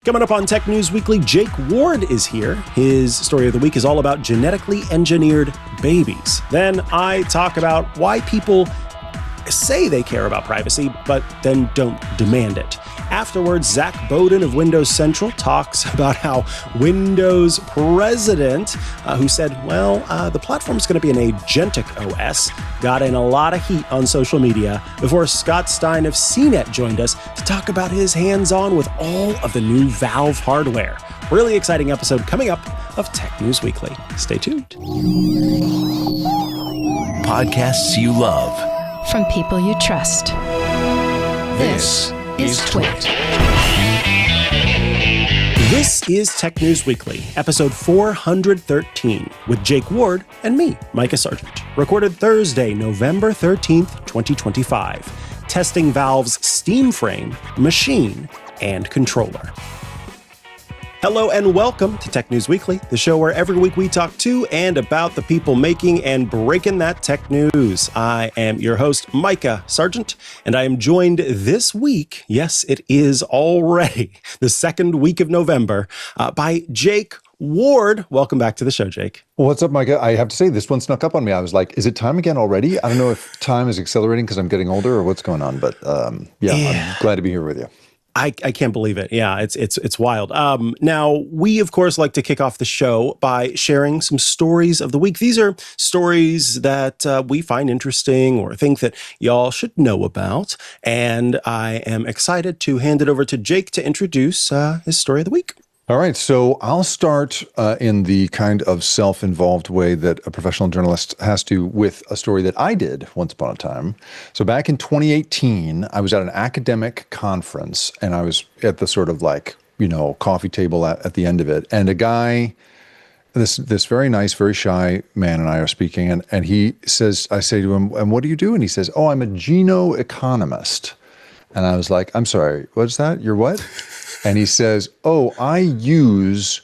Coming up on Tech News Weekly, Jake Ward is here. His story of the week is all about genetically engineered babies. Then I talk about why people say they care about privacy, but then don't demand it. Afterwards, Zac Bowden of Windows Central talks about how Windows president, who said, the platform's going to be an agentic OS, got in a lot of heat on social media before Scott Stein of CNET joined us to talk about his hands-on with all of the new Valve hardware. Really exciting episode coming up of Tech News Weekly. Stay tuned. Podcasts you love. From people you trust. This is Twit. This is Tech News Weekly, episode 413, with Jake Ward and me, Mikah Sargent. Recorded Thursday, November 13th, 2025. Testing Valve's Steam Frame, machine, and controller. Hello and welcome to Tech News Weekly, the show where every week we talk to and about the people making and breaking that tech news. I am your host, Mikah Sargent, and I am joined this week, yes, it is already the second week of November, by Jake Ward. Welcome back to the show, Jake. What's up, Mikah? I have to say, this one snuck up on me. I was like, is it time again already? I don't know if time is accelerating because I'm getting older or what's going on, but I'm glad to be here with you. I can't believe it. Yeah, it's wild. Now, we, of course, like to kick off the show by sharing some stories of the week. These are stories that we find interesting or think that y'all should know about. And I am excited to hand it over to Jake to introduce his story of the week. All right, so I'll start in the kind of self-involved way that a professional journalist has to with a story that I did once upon a time. So back in 2018, I was at an academic conference, and I was at the sort of coffee table at the end of it. And a guy, this very nice, very shy man and I are speaking, and he says, I say to him, and what do you do? And he says, oh, I'm a genoeconomist. And I was like, I'm sorry, what's that? You're what? And he says, oh, I use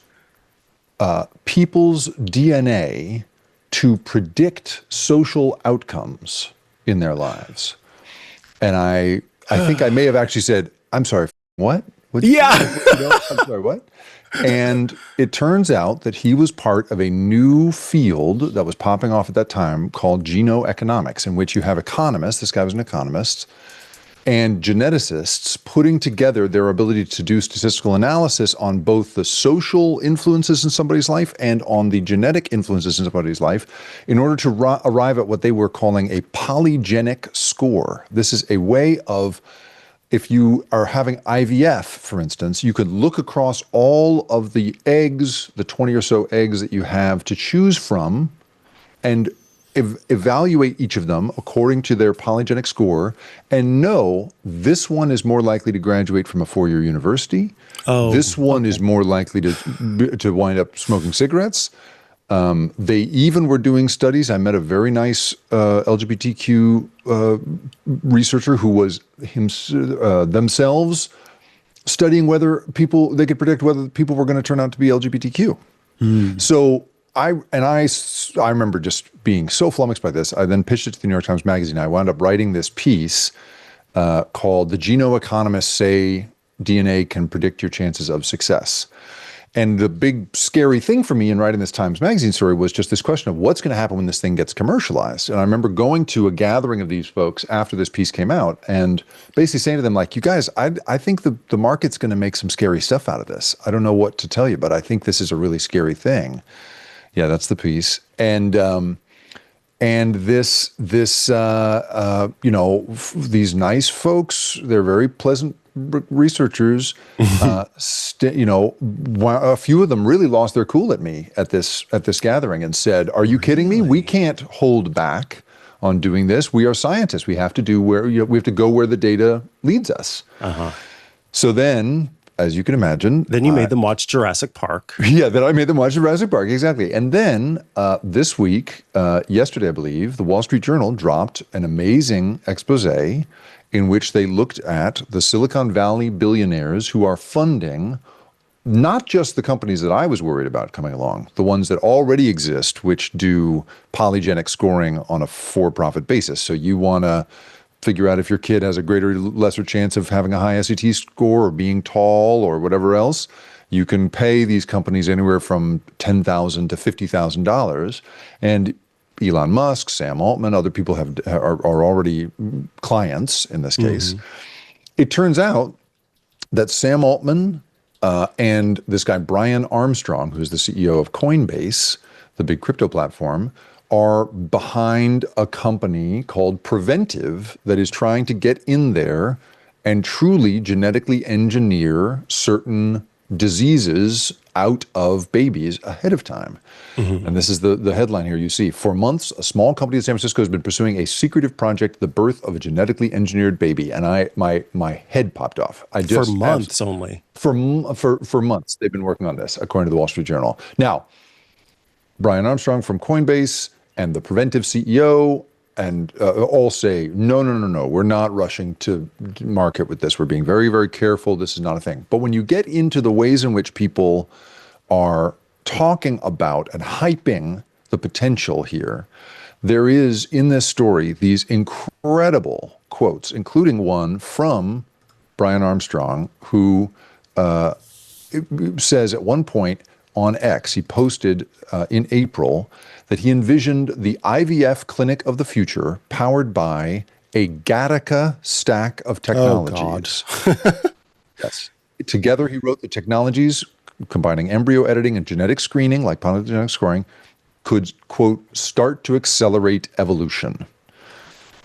people's DNA to predict social outcomes in their lives. And I think I may have actually said, I'm sorry, what? Yeah. I'm sorry, what? And it turns out that he was part of a new field that was popping off at that time called genoeconomics, in which you have economists, this guy was an economist, and geneticists putting together their ability to do statistical analysis on both the social influences in somebody's life and on the genetic influences in somebody's life in order to arrive at what they were calling a polygenic score. This is a way of, if you are having IVF, for instance, you could look across all of the eggs, the 20 or so eggs that you have to choose from, and evaluate each of them according to their polygenic score and know this one is more likely to graduate from a four-year university. Oh, this one is more likely to wind up smoking cigarettes. They even were doing studies. I met a very nice LGBTQ researcher who was themselves studying whether they could predict whether people were going to turn out to be LGBTQ. So I remember just being so flummoxed by this. I then pitched it to the New York Times Magazine. I wound up writing this piece called "The Genoeconomists Say DNA Can Predict Your Chances of Success." And the big scary thing for me in writing this Times Magazine story was just this question of what's going to happen when this thing gets commercialized. And I remember going to a gathering of these folks after this piece came out and basically saying to them, like, you guys, I think the market's going to make some scary stuff out of this. I don't know what to tell you, but I think this is a really scary thing. Yeah, that's the piece. And this these nice folks, they're very pleasant researchers. A few of them really lost their cool at me at this gathering and said, "Are you kidding me? We can't hold back on doing this. We are scientists. We have to do we have to go where the data leads us." So then, as you can imagine, then you made them watch Jurassic Park. Yeah, then I made them watch Jurassic Park, exactly. And then this week, yesterday, I believe, the Wall Street Journal dropped an amazing expose in which they looked at the Silicon Valley billionaires who are funding not just the companies that I was worried about coming along, the ones that already exist, which do polygenic scoring on a for-profit basis. So you want to figure out if your kid has a greater or lesser chance of having a high SAT score or being tall or whatever else. You can pay these companies anywhere from $10,000 to $50,000. And Elon Musk, Sam Altman, other people are already clients in this case. It turns out that Sam Altman and this guy, Brian Armstrong, who's the CEO of Coinbase, the big crypto platform, are behind a company called Preventive that is trying to get in there and truly genetically engineer certain diseases out of babies ahead of time. And this is the headline here you see. For months, a small company in San Francisco has been pursuing a secretive project, the birth of a genetically engineered baby. And my head popped off. For months only. For months, they've been working on this, according to the Wall Street Journal. Now, Brian Armstrong from Coinbase and the Preventive CEO and all say, no, we're not rushing to market with this. We're being very, very careful. This is not a thing. But when you get into the ways in which people are talking about and hyping the potential here, there is in this story these incredible quotes, including one from Brian Armstrong, who says at one point on X, he posted in April that he envisioned the IVF clinic of the future powered by a Gattaca stack of technologies. Oh, God. Yes. Together, he wrote the technologies combining embryo editing and genetic screening, like polygenic scoring, could, quote, start to accelerate evolution.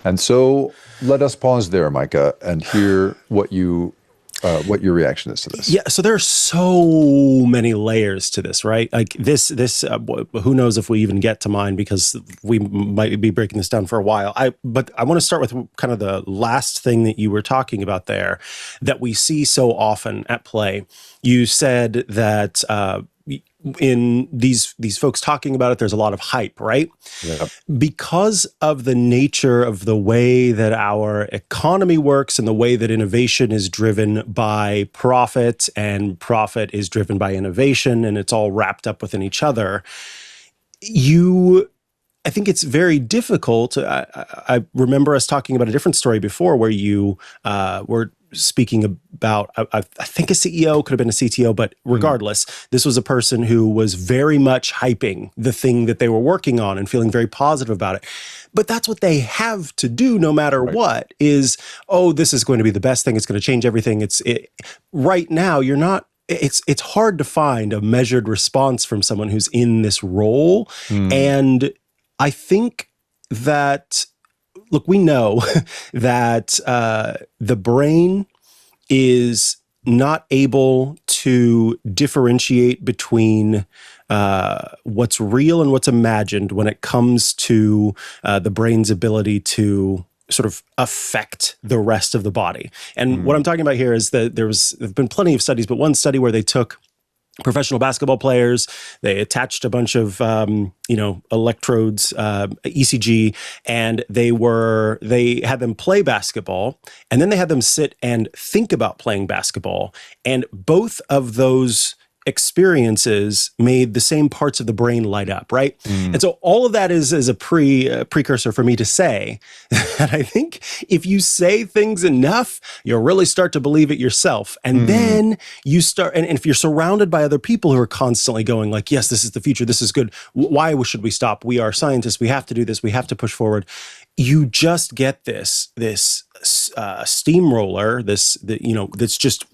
And so let us pause there, Mikah, and hear what your reaction is to this. Yeah, so there are so many layers to this, right? Like this, who knows if we even get to mine because we might be breaking this down for a while. But I want to start with kind of the last thing that you were talking about there that we see so often at play. You said that in these folks talking about it, there's a lot of hype, right? Yep. Because of the nature of the way that our economy works and the way that innovation is driven by profit and profit is driven by innovation and it's all wrapped up within each other, I think it's very difficult. I remember us talking about a different story before where you were speaking about, I think a CEO, could have been a CTO, but regardless, this was a person who was very much hyping the thing that they were working on and feeling very positive about it. But that's what they have to do no matter what is, oh, this is going to be the best thing. It's going to change everything. Right now, you're not, it's hard to find a measured response from someone who's in this role. And I think that, look, we know that the brain is not able to differentiate between what's real and what's imagined when it comes to the brain's ability to sort of affect the rest of the body. And what I'm talking about here is that there've been plenty of studies, but one study where they took professional basketball players, they attached a bunch of electrodes, ECG, and they had them play basketball, and then they had them sit and think about playing basketball, and both of those experiences made the same parts of the brain light up, right? And so all of that is a precursor for me to say that I think if you say things enough, you'll really start to believe it yourself. And then you start, and if you're surrounded by other people who are constantly going like, yes, this is the future, this is good, why should we stop? We are scientists, we have to do this, we have to push forward. You just get this steamroller, that's just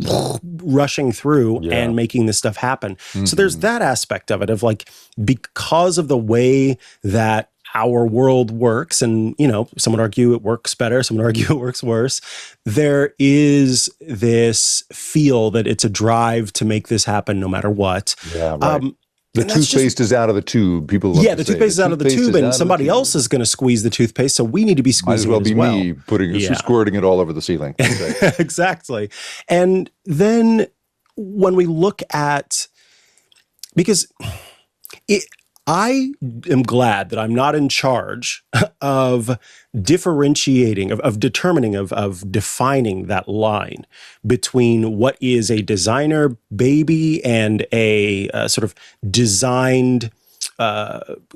rushing through and making this stuff happen. So there's that aspect of it of like, because of the way that our world works, and some would argue it works better, some would argue it works worse, there is this feel that it's a drive to make this happen no matter what. Yeah, right. The toothpaste is out of the tube. People love to say, toothpaste is out of the tube, and somebody else is going to squeeze the toothpaste, so we need to be squeezing it as well. Might as well be me squirting it all over the ceiling. Okay. Exactly. And then when we look at, because I am glad that I'm not in charge of differentiating, of determining, of defining that line between what is a designer baby and a sort of designed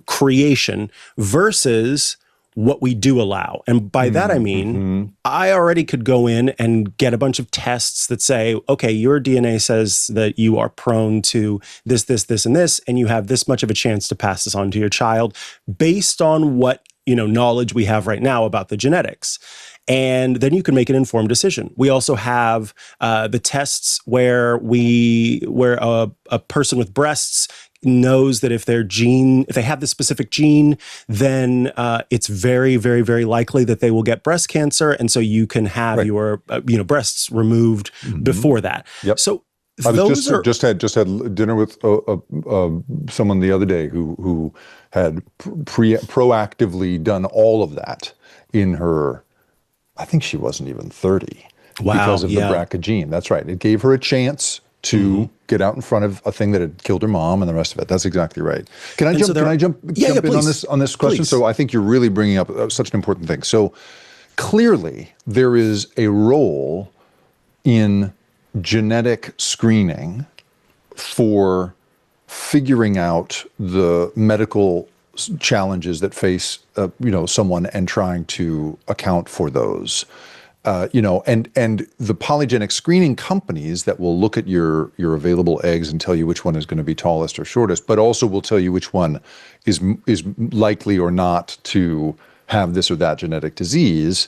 creation versus what we do allow. And by that, I mean, I already could go in and get a bunch of tests that say, okay, your DNA says that you are prone to this, this, this, and this, and you have this much of a chance to pass this on to your child based on what, knowledge we have right now about the genetics. And then you can make an informed decision. We also have the tests where a person with breasts knows that if they have this specific gene, then it's very, very, very likely that they will get breast cancer. And so you can have your, breasts removed before that. Yep. So I was just had dinner with someone the other day who had proactively done all of that in her, I think she wasn't even 30. Wow, because of the BRCA gene. That's right. It gave her a chance to get out in front of a thing that had killed her mom and the rest of it. That's exactly right. Can I jump in on this question? Please. So I think you're really bringing up such an important thing. So clearly there is a role in genetic screening for figuring out the medical challenges that face someone and trying to account for those. And the polygenic screening companies that will look at your available eggs and tell you which one is going to be tallest or shortest, but also will tell you which one is likely or not to have this or that genetic disease.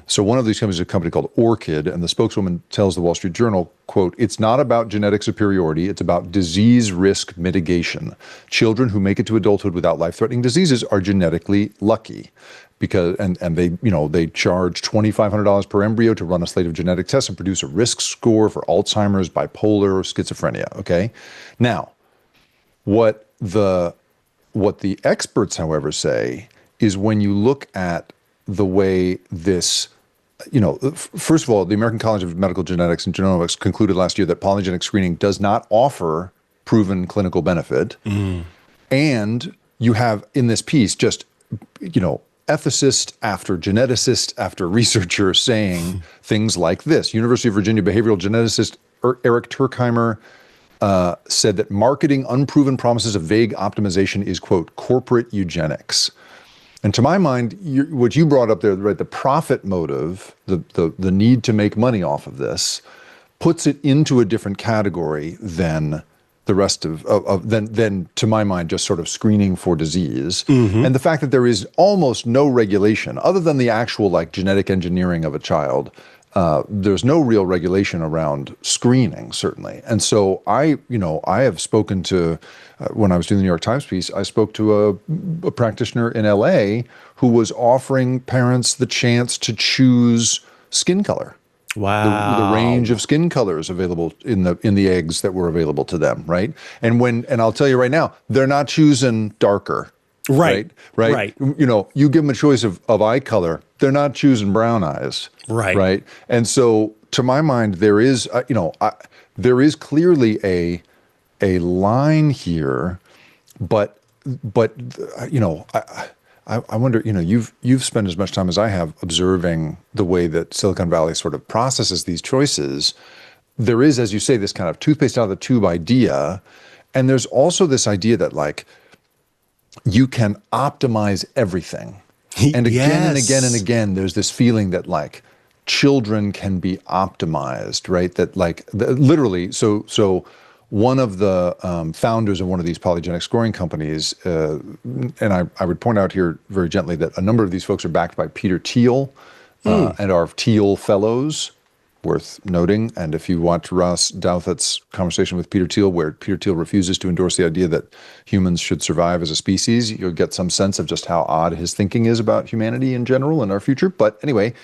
So one of these companies is a company called Orchid, and the spokeswoman tells the Wall Street Journal, quote, "It's not about genetic superiority, it's about disease risk mitigation. Children who make it to adulthood without life-threatening diseases are genetically lucky." Because they charge $2,500 per embryo to run a slate of genetic tests and produce a risk score for Alzheimer's, bipolar, or schizophrenia. Okay, now what the experts, however, say is when you look at the way this, first of all, the American College of Medical Genetics and Genomics concluded last year that polygenic screening does not offer proven clinical benefit, and you have in this piece just ethicist after geneticist after researcher saying things like this. University of Virginia behavioral geneticist Eric Turkheimer said that marketing unproven promises of vague optimization is, quote, corporate eugenics. And to my mind, what you brought up there, right, the profit motive, the need to make money off of this, puts it into a different category than the rest than to my mind, just sort of screening for disease. And the fact that there is almost no regulation other than the actual genetic engineering of a child. There's no real regulation around screening, certainly. And so I have spoken to, when I was doing the New York Times piece, I spoke to a practitioner in LA who was offering parents the chance to choose skin color. Wow. The range of skin colors available in the eggs that were available to them, right? And I'll tell you right now, they're not choosing darker. Right. You give them a choice of eye color, they're not choosing brown eyes. Right. And so to my mind, there is there is clearly a line here, but I wonder, you've spent as much time as I have observing the way that Silicon Valley sort of processes these choices. There is, as you say, this kind of toothpaste out of the tube idea. And there's also this idea that you can optimize everything. And again and again and again, there's this feeling that children can be optimized, right? That literally, so one of the founders of one of these polygenic scoring companies, and I would point out here very gently that a number of these folks are backed by Peter Thiel and are Thiel Fellows, worth noting. And if you watch Ross Douthat's conversation with Peter Thiel, where Peter Thiel refuses to endorse the idea that humans should survive as a species, you'll get some sense of just how odd his thinking is about humanity in general and our future. But anyway,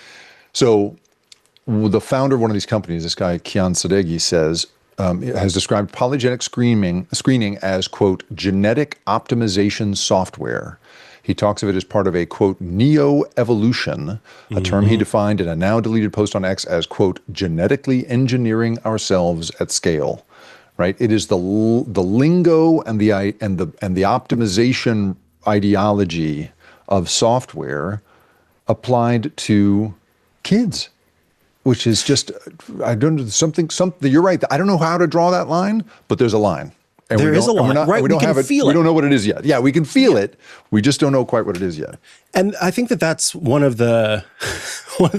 so the founder of one of these companies, this guy Kian Sadeghi, says, has described polygenic screening as, quote, genetic optimization software. He talks of it as part of a, quote, neo-evolution, a term he defined in a now deleted post on X as, quote, genetically engineering ourselves at scale. Right? It is the lingo and the optimization ideology of software applied to kids, which is just, I don't know, something, you're right. I don't know how to draw that line, but there's a line. And there is a lot, right? We don't have it. Feel we it. don't know what it is yet. Yeah, we can feel it. We just don't know quite what it is yet. And I think that that's one of the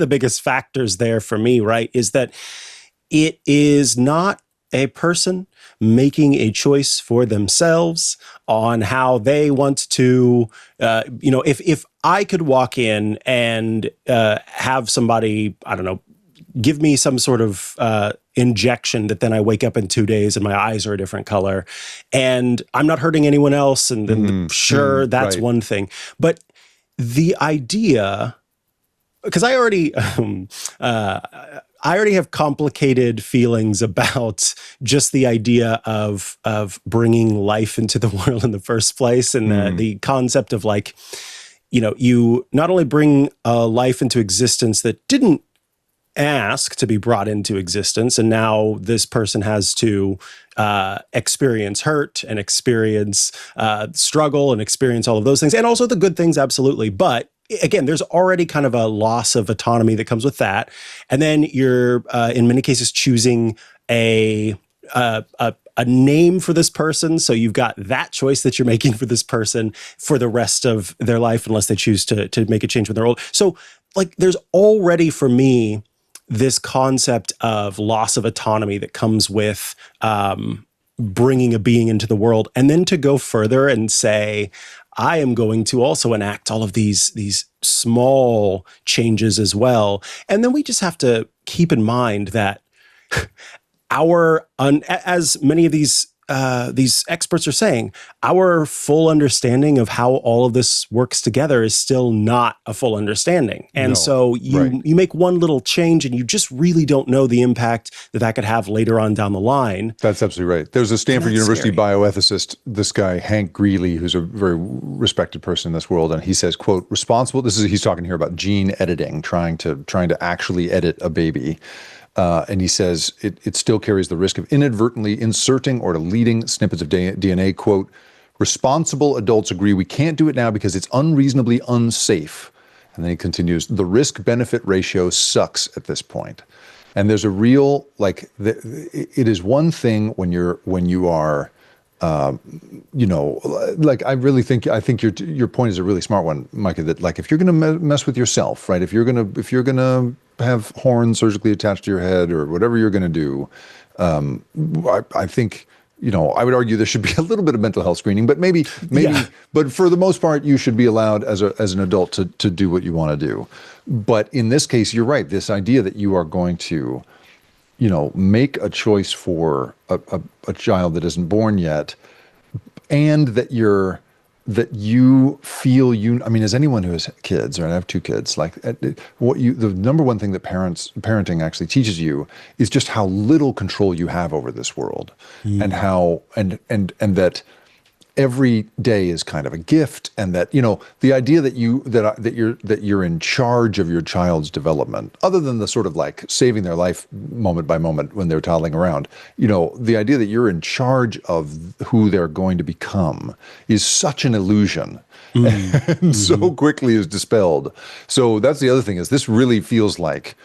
biggest factors there for me, right? Is that it is not a person making a choice for themselves on how they want to, if I could walk in and have somebody, I don't know, give me some sort of injection that then I wake up in 2 days and my eyes are a different color and I'm not hurting anyone else. And then that's right. one thing. But the idea, because I already have complicated feelings about just the idea of bringing life into the world in the first place, and the concept of like, you not only bring a life into existence that didn't ask to be brought into existence, and now this person has to experience hurt and experience struggle and experience all of those things, and also the good things, absolutely. But again, there's already kind of a loss of autonomy that comes with that, and then you're in many cases choosing a name for this person. So you've got that choice that you're making for this person for the rest of their life, unless they choose to make a change when they're old. So like, there's already for me this concept of loss of autonomy that comes with bringing a being into the world, and then to go further and say, I am going to also enact all of these small changes as well. And then we just have to keep in mind that as many of these experts are saying, our full understanding of how all of this works together is still not a full understanding. And so you make one little change and you just really don't know the impact that could have later on down the line. That's absolutely right. There's a Stanford University bioethicist, this guy, Hank Greeley, who's a very respected person in this world. And he says, quote, he's talking here about gene editing, trying to actually edit a baby. And he says it still carries the risk of inadvertently inserting or deleting snippets of DNA. Quote, responsible adults agree we can't do it now because it's unreasonably unsafe. And then he continues, the risk-benefit ratio sucks at this point. And there's a real, it is one thing when you are, I think your point is a really smart one, Micah, that like, if you're going to mess with yourself, right? If you're going to have horns surgically attached to your head or whatever you're going to do, I think, I would argue there should be a little bit of mental health screening, but maybe, but for the most part, you should be allowed as an adult to do what you want to do. But in this case, you're right. This idea that you are going to, make a choice for a child that isn't born yet, and that you feel as anyone who has kids, right? I have two kids. Like the number one thing that parenting actually teaches you is just how little control you have over this world, and how and that every day is kind of a gift, and that the idea that you're in charge of your child's development, other than the sort of like saving their life moment by moment when they're toddling around, the idea that you're in charge of who they're going to become is such an illusion, and so quickly is dispelled. So that's the other thing, is this really feels like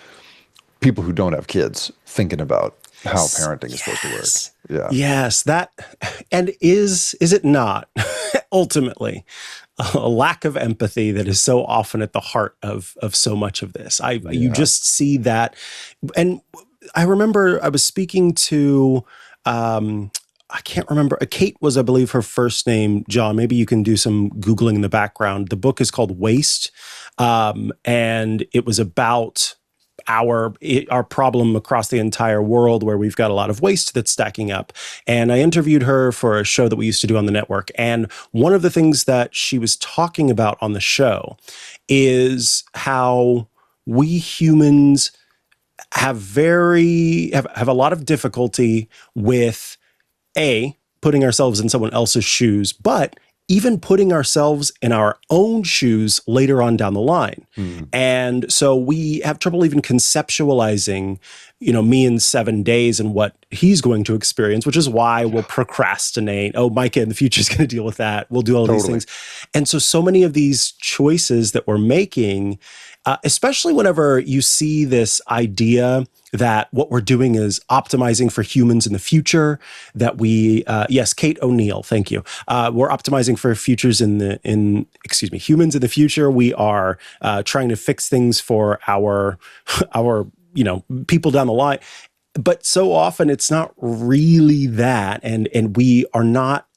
people who don't have kids thinking about how parenting is supposed to work. Yeah. Yes, that, and is it not ultimately a lack of empathy that is so often at the heart of so much of this? You just see that. And I remember I was speaking to I can't remember. Kate was, I believe, her first name. John, maybe you can do some Googling in the background. The book is called Waste, and it was about our problem across the entire world, where we've got a lot of waste that's stacking up. And I interviewed her for a show that we used to do on the network. And one of the things that she was talking about on the show is how we humans have a lot of difficulty with putting ourselves in someone else's shoes, but even putting ourselves in our own shoes later on down the line. And so we have trouble even conceptualizing me in 7 days and what he's going to experience, which is why we'll procrastinate. Oh, Micah in the future is going to deal with that. We'll do all these things. And so many of these choices that we're making, especially whenever you see this idea that what we're doing is optimizing for humans in the future, that we, yes, Kate O'Neill, thank you. We're optimizing for humans in the future. We are trying to fix things for our people down the line. But so often it's not really that. And we are not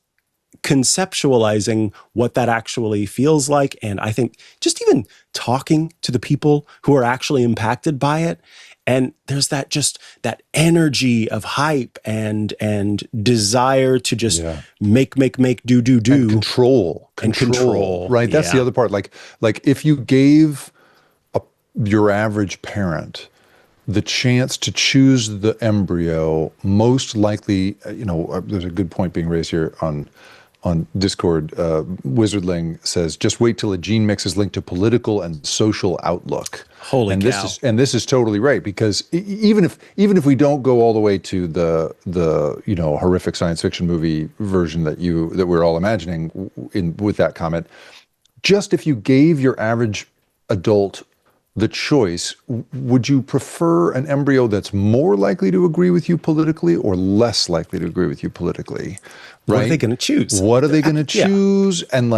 conceptualizing what that actually feels like. And I think just even talking to the people who are actually impacted by it, and there's that energy of hype and desire to just make, do. And control. Right. That's the other part. Like if you gave your average parent the chance to choose the embryo most likely, there's a good point being raised here on Discord. Wizardling says, just wait till a gene mix is linked to political and social outlook. Holy cow. This is totally right, because even if we don't go all the way to the horrific science fiction movie version that we're all imagining with that comment, just if you gave your average adult the choice, would you prefer an embryo that's more likely to agree with you politically or less likely to agree with you politically? Right? What are they going to choose? What are they going to choose? And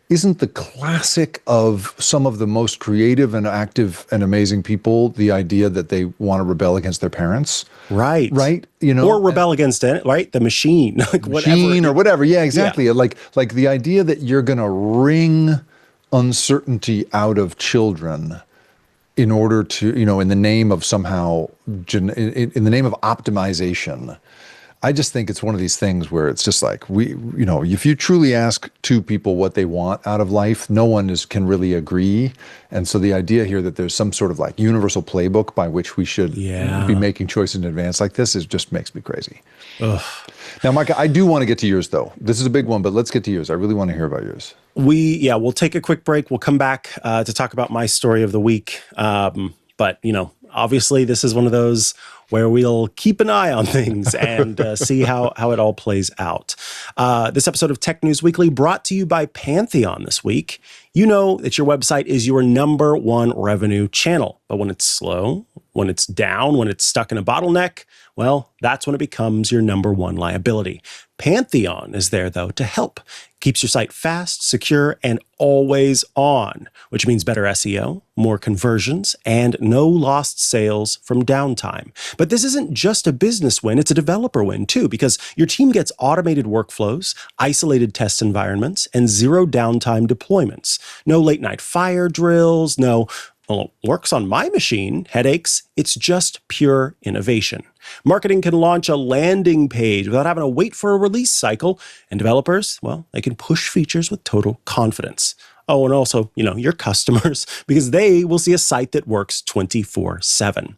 isn't the classic of some of the most creative and active and amazing people the idea that they want to rebel against their parents? Right. Right? Or rebel against it, right? The machine. Machine or whatever. Yeah, exactly. Yeah. Like the idea that you're going to wring uncertainty out of children in order to, in the name of somehow, in the name of optimization. I just think it's one of these things where it's just like, if you truly ask two people what they want out of life, no one can really agree. And so the idea here that there's some sort of universal playbook by which we should be making choices in advance like this just makes me crazy. Ugh. Now, Micah, I do want to get to yours though. This is a big one, but let's get to yours. I really want to hear about yours. We'll take a quick break. We'll come back to talk about my story of the week. But obviously this is one of those where we'll keep an eye on things and see how it all plays out. This episode of Tech News Weekly brought to you by Pantheon this week. You know that your website is your number one revenue channel, but when it's slow, when it's down, when it's stuck in a bottleneck, well, that's when it becomes your number one liability. Pantheon is there, though, to help. Keeps your site fast, secure, and always on, which means better SEO, more conversions, and no lost sales from downtime. But this isn't just a business win, it's a developer win too, because your team gets automated workflows, isolated test environments, and zero downtime deployments. No late night fire drills, no, well, it works on my machine, headaches. It's just pure innovation. Marketing can launch a landing page without having to wait for a release cycle. And developers, well, they can push features with total confidence. Oh, and also, your customers, because they will see a site that works 24/7.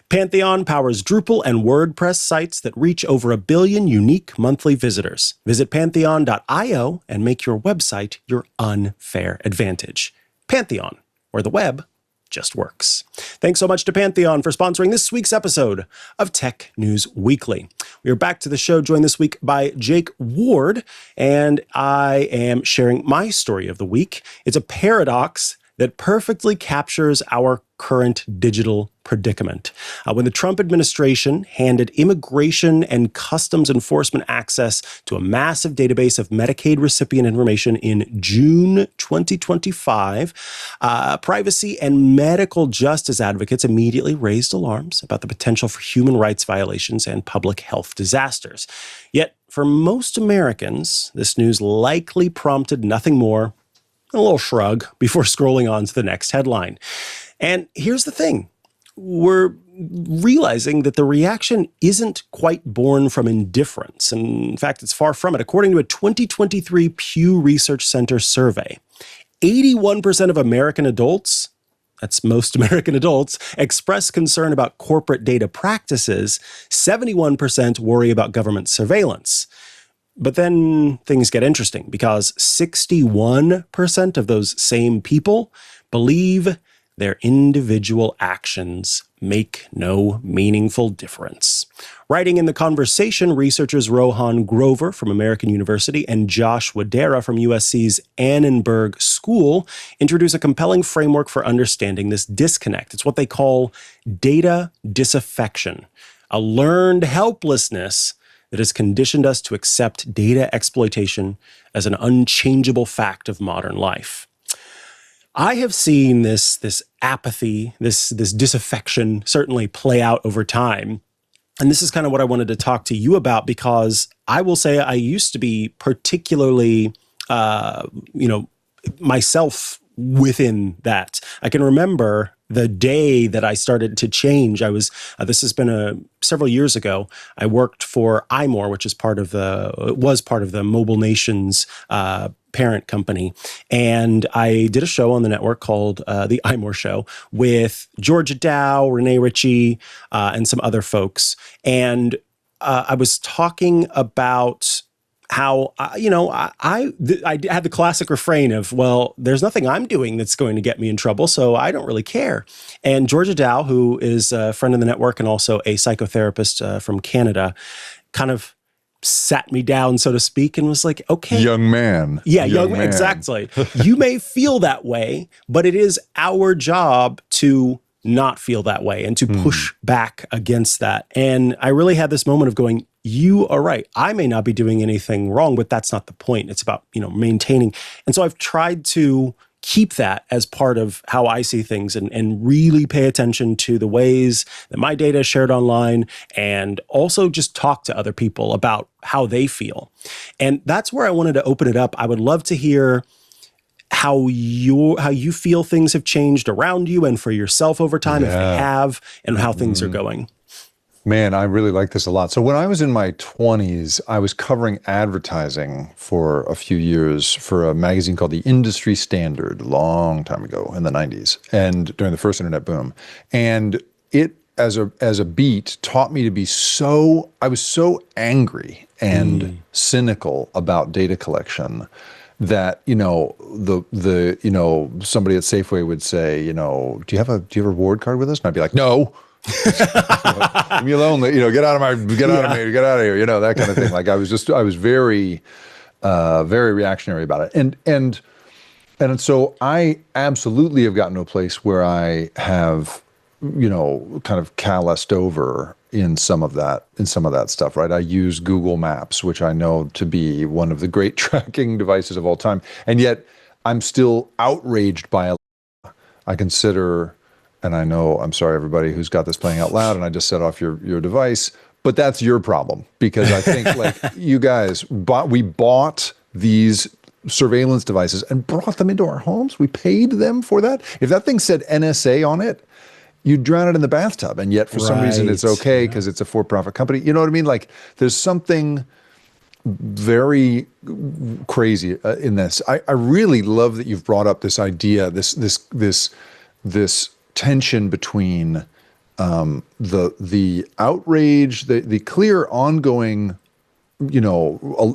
Pantheon powers Drupal and WordPress sites that reach over 1 billion unique monthly visitors. Visit pantheon.io and make your website your unfair advantage. Pantheon, where the web just works. Thanks so much to Pantheon for sponsoring this week's episode of Tech News Weekly. We are back to the show, joined this week by Jake Ward, and I am sharing my story of the week. It's a paradox that perfectly captures our current digital predicament. When the Trump administration handed immigration and customs enforcement access to a massive database of Medicaid recipient information in June 2025, privacy and medical justice advocates immediately raised alarms about the potential for human rights violations and public health disasters. Yet, for most Americans, this news likely prompted nothing more than a little shrug before scrolling on to the next headline. And here's the thing. We're realizing that the reaction isn't quite born from indifference. In fact, it's far from it. According to a 2023 Pew Research Center survey, 81% of American adults, that's most American adults, express concern about corporate data practices. 71% worry about government surveillance. But then things get interesting because 61% of those same people believe their individual actions make no meaningful difference. Writing in the conversation, researchers Rohan Grover from American University and Josh Wadera from USC's Annenberg School introduce a compelling framework for understanding this disconnect. It's what they call data disaffection, a learned helplessness that has conditioned us to accept data exploitation as an unchangeable fact of modern life. I have seen this apathy, this disaffection certainly play out over time. And this is kind of what I wanted to talk to you about, because I will say I used to be particularly, myself within that. I can remember the day that I started to change. This has been several years ago. I worked for iMore, which is was part of the Mobile Nation's parent company. And I did a show on the network called The iMore Show with Georgia Dow, Renee Ritchie, and some other folks. And I was talking about how, I had the classic refrain of, well, there's nothing I'm doing that's going to get me in trouble, so I don't really care. And Georgia Dow, who is a friend of the network and also a psychotherapist from Canada, kind of sat me down, so to speak, and was like, okay. Young man. Yeah, young man. Exactly. You may feel that way, but it is our job to not feel that way and to push back against that. And I really had this moment of going, you are right. I may not be doing anything wrong, but that's not the point. It's about, maintaining. And so I've tried to keep that as part of how I see things and really pay attention to the ways that my data is shared online, and also just talk to other people about how they feel. And that's where I wanted to open it up. I would love to hear how you feel things have changed around you and for yourself over time, if they have, and how things are going. Man, I really like this a lot. So when I was in my 20s, I was covering advertising for a few years for a magazine called The Industry Standard, a long time ago in the 90s, and during the first internet boom. And it, as a beat, taught me to be I was so angry and cynical about data collection that, somebody at Safeway would say, do you have a reward card with us? And I'd be like, no. Leave me alone. Get out of here. Get out of here. That kind of thing. Like I was very, very reactionary about it. And so I absolutely have gotten to a place where I have, kind of calloused over in some of that stuff, right? I use Google Maps, which I know to be one of the great tracking devices of all time. And yet I'm still outraged by I consider, and I know, I'm sorry, everybody who's got this playing out loud, and I just set off your device, but that's your problem, because I think you guys, we bought these surveillance devices and brought them into our homes. We paid them for that. If that thing said NSA on it, you'd drown it in the bathtub, and yet for some reason it's okay because it's a for-profit company. You know what I mean? Like there's something very crazy in this. I really love that you've brought up this idea, this tension between the outrage, the clear ongoing,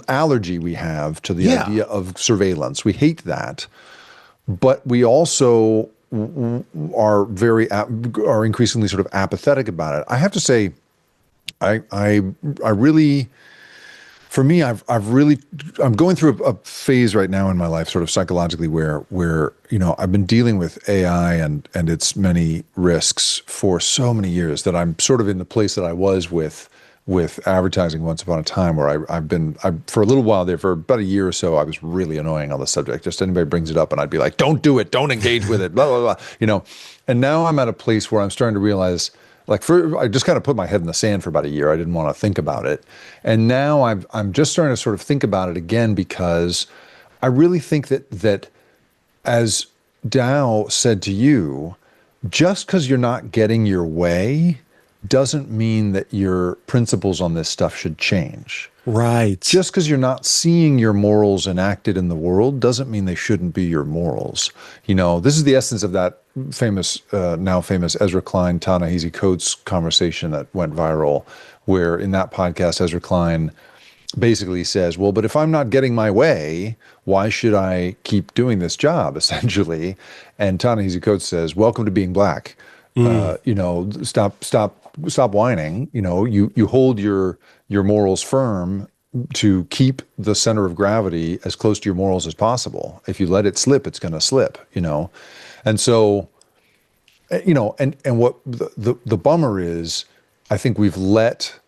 allergy we have to the idea of surveillance. We hate that, but we also are increasingly sort of apathetic about it. I have to say, I really, for me, I'm going through a phase right now in my life, sort of psychologically, where I've been dealing with AI and its many risks for so many years that I'm sort of in the place that I was with advertising once upon a time, where I've been for a little while there, for about a year or so, I was really annoying on the subject. Just anybody brings it up and I'd be like, don't do it, don't engage with it, blah, blah, blah, And now I'm at a place where I'm starting to realize, I just kind of put my head in the sand for about a year. I didn't want to think about it. And now I'm just starting to sort of think about it again, because I really think that as Dow said to you, just because you're not getting your way doesn't mean that your principles on this stuff should change. Right. Just because you're not seeing your morals enacted in the world doesn't mean they shouldn't be your morals. This is the essence of that now famous Ezra Klein, Ta-Nehisi Coates conversation that went viral, where in that podcast, Ezra Klein basically says, well, but if I'm not getting my way, why should I keep doing this job, essentially? And Ta-Nehisi Coates says, welcome to being black. Stop whining. You hold your morals firm to keep the center of gravity as close to your morals as possible. If you let it slip, it's going to slip. And so, and what the bummer is, I think we've let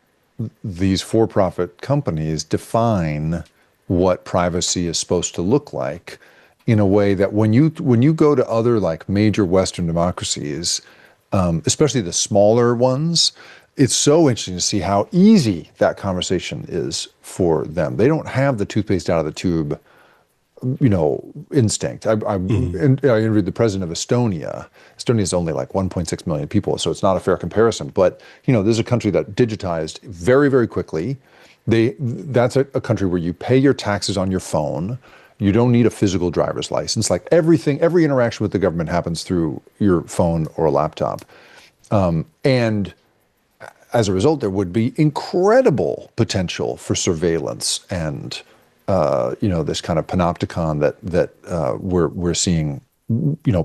these for-profit companies define what privacy is supposed to look like in a way that when you go to other like major Western democracies, especially the smaller ones, it's so interesting to see how easy that conversation is for them. They don't have the toothpaste out of the tube, instinct. I interviewed the president of Estonia. Estonia is only like 1.6 million people, so it's not a fair comparison. But, this is a country that digitized very, very quickly. That's a country where you pay your taxes on your phone. You don't need a physical driver's license. Like every interaction with the government happens through your phone or a laptop. And as a result, there would be incredible potential for surveillance and, this kind of panopticon that we're seeing,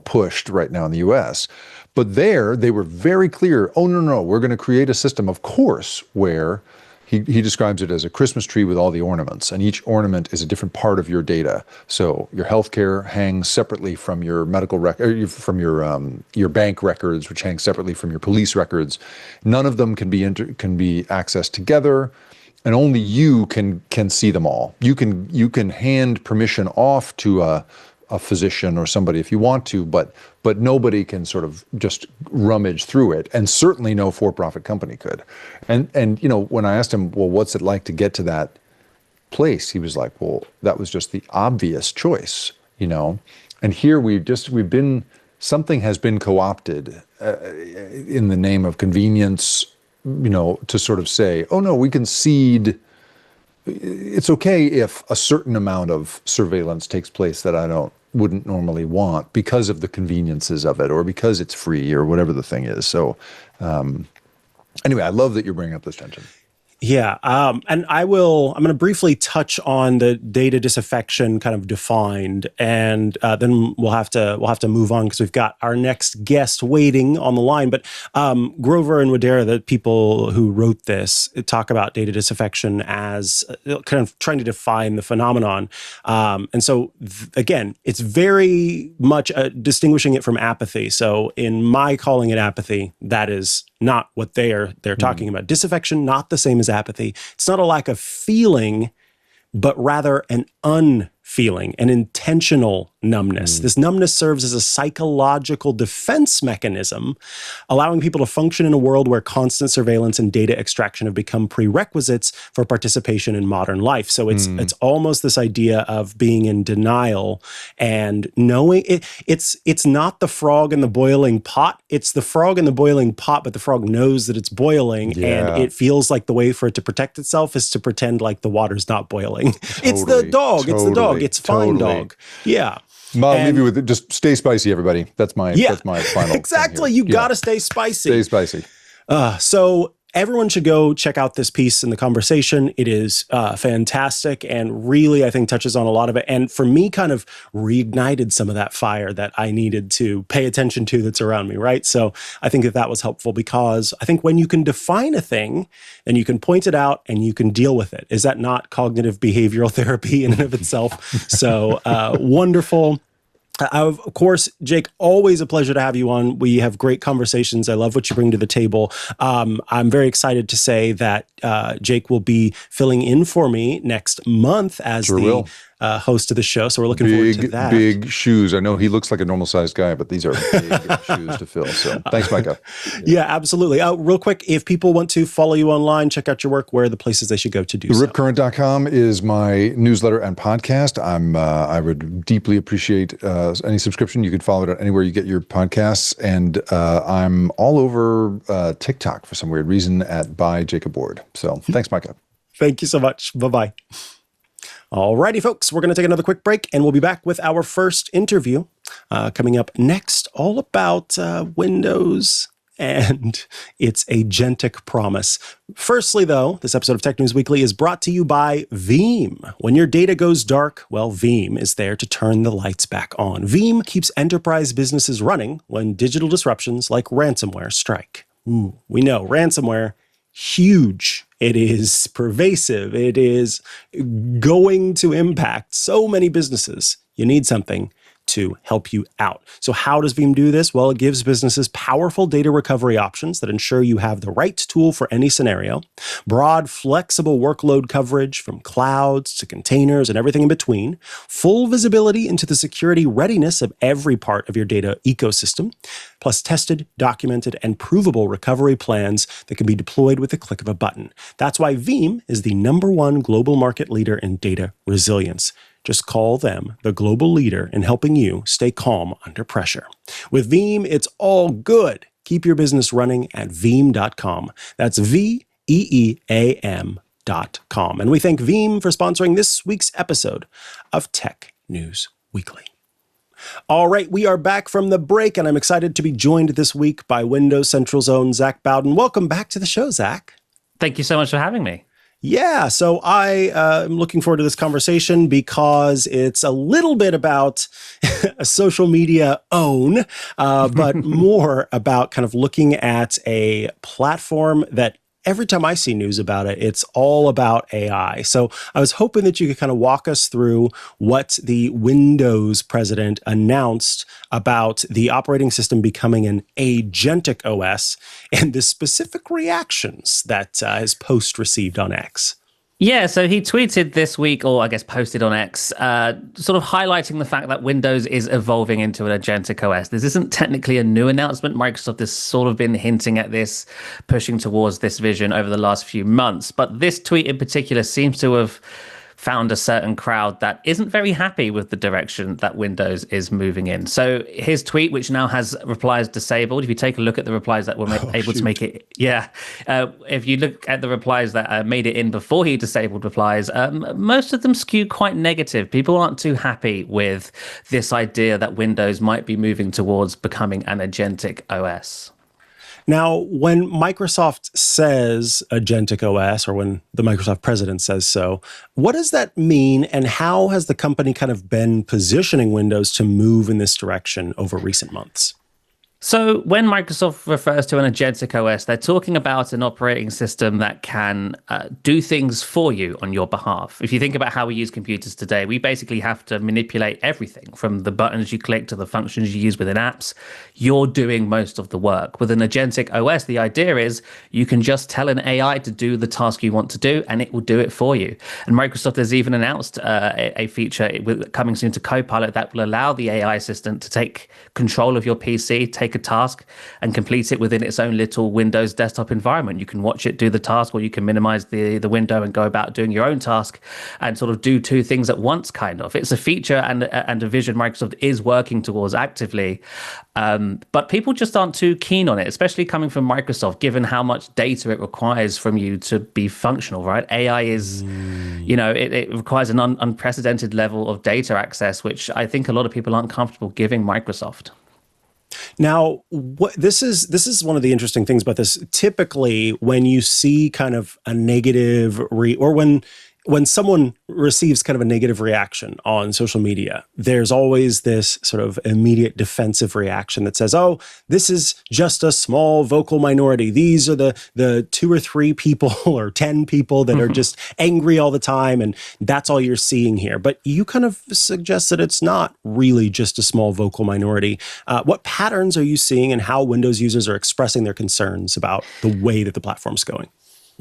pushed right now in the U.S. But they were very clear. Oh, no, we're going to create a system, of course, where he describes it as a Christmas tree with all the ornaments, and each ornament is a different part of your data. So your healthcare hangs separately from your medical from your bank records, which hang separately from your police records. None of them can be accessed together, and only you can see them all. You can hand permission off to a physician or somebody if you want to, but nobody can sort of just rummage through it, and certainly no for-profit company could. And when I asked him, well, what's it like to get to that place? He was like, well, that was just the obvious choice, And here something has been co-opted in the name of convenience, to sort of say, oh no, we concede. It's okay if a certain amount of surveillance takes place that wouldn't normally want because of the conveniences of it or because it's free or whatever the thing is. So anyway, I love that you're bringing up this tension. Yeah. And I'm going to briefly touch on the data disaffection kind of defined, and then we'll have to move on because we've got our next guest waiting on the line. But Grover and Wadera, the people who wrote this, talk about data disaffection as kind of trying to define the phenomenon. And so again, it's very much distinguishing it from apathy. So in my calling it apathy, that is not what they're talking about. Disaffection, not the same as apathy. It's not a lack of feeling, but rather an unfeeling, an intentional numbness. This numbness serves as a psychological defense mechanism, allowing people to function in a world where constant surveillance and data extraction have become prerequisites for participation in modern life. So it's almost this idea of being in denial and knowing it's not the frog in the boiling pot. It's the frog in the boiling pot, but the frog knows that it's boiling, and it feels like the way for it to protect itself is to pretend like the water's not boiling. It's the dog. It's the dog. It's fine dog. Yeah. I'll leave you with it. Just stay spicy, everybody. That's my final. Exactly. You got to stay spicy. Stay spicy. So everyone should go check out this piece in the conversation. It is fantastic and really, I think, touches on a lot of it. And for me, kind of reignited some of that fire that I needed to pay attention to that's around me, right? So I think that was helpful because I think when you can define a thing and you can point it out and you can deal with it, is that not cognitive behavioral therapy in and of itself? So wonderful. Of course, Jake, always a pleasure to have you on. We have great conversations. I love what you bring to the table. I'm very excited to say that Jake will be filling in for me next month as host of the show. So we're looking forward to that. Big shoes. I know he looks like a normal-sized guy, but these are big shoes to fill. So thanks, Micah. Yeah, absolutely. Real quick, if people want to follow you online, check out your work, where are the places they should go to do so? RipCurrent.com is my newsletter and podcast. I would deeply appreciate any subscription. You can follow it anywhere you get your podcasts. And I'm all over TikTok for some weird reason at by Jacob Ward. So thanks, Micah. Thank you so much. Bye-bye. Alrighty, folks, we're going to take another quick break, and we'll be back with our first interview coming up next, all about Windows and its agentic promise. Firstly, though, this episode of Tech News Weekly is brought to you by Veeam. When your data goes dark, well, Veeam is there to turn the lights back on. Veeam keeps enterprise businesses running when digital disruptions like ransomware strike. Ooh, we know ransomware, huge. It is pervasive. It is going to impact so many businesses. You need something to help you out. So how does Veeam do this? Well, it gives businesses powerful data recovery options that ensure you have the right tool for any scenario, broad, flexible workload coverage from clouds to containers and everything in between, full visibility into the security readiness of every part of your data ecosystem, plus tested, documented, and provable recovery plans that can be deployed with the click of a button. That's why Veeam is the #1 global market leader in data resilience. Just call them the global leader in helping you stay calm under pressure. With Veeam, it's all good. Keep your business running at Veeam.com. That's Veeam.com. And we thank Veeam for sponsoring this week's episode of Tech News Weekly. All right, we are back from the break, and I'm excited to be joined this week by Windows Central's own Zac Bowden. Welcome back to the show, Zac. Thank you so much for having me. Yeah, so I am looking forward to this conversation because it's a little bit about a social media own, but more about kind of looking at a platform that every time I see news about it, it's all about AI. So I was hoping that you could kind of walk us through what the Windows president announced about the operating system becoming an agentic OS and the specific reactions that his post received on X. Yeah, so he tweeted this week, or I guess posted on X, sort of highlighting the fact that Windows is evolving into an agentic OS. This isn't technically a new announcement. Microsoft has sort of been hinting at this, pushing towards this vision over the last few months. But this tweet in particular seems to have found a certain crowd that isn't very happy with the direction that Windows is moving in. So his tweet, which now has replies disabled, if you take a look at the replies that were able to make it, if you look at the replies that made it in before he disabled replies, most of them skew quite negative. People aren't too happy with this idea that Windows might be moving towards becoming an agentic OS. Now, when Microsoft says agentic OS, or when the Microsoft president says so, what does that mean, and how has the company kind of been positioning Windows to move in this direction over recent months? So when Microsoft refers to an agentic OS, they're talking about an operating system that can do things for you on your behalf. If you think about how we use computers today, we basically have to manipulate everything from the buttons you click to the functions you use within apps. You're doing most of the work. With an agentic OS, the idea is you can just tell an AI to do the task you want to do, and it will do it for you. And Microsoft has even announced a feature coming soon to Copilot that will allow the AI assistant to take control of your PC, take a task and complete it within its own little Windows desktop environment. You can watch it do the task, or you can minimize the window and go about doing your own task and sort of do two things at once, kind of. It's a feature and a vision Microsoft is working towards actively. But people just aren't too keen on it, especially coming from Microsoft, given how much data it requires from you to be functional, right? AI is, it requires an unprecedented level of data access, which I think a lot of people aren't comfortable giving Microsoft. Now, this is one of the interesting things about this. Typically, when you see kind of a negative or when someone receives kind of a negative reaction on social media, there's always this sort of immediate defensive reaction that says, oh, this is just a small vocal minority. These are the 2 or 3 people or 10 people that are just angry all the time, and that's all you're seeing here. But you kind of suggest that it's not really just a small vocal minority. What patterns are you seeing, and how Windows users are expressing their concerns about the way that the platform's going?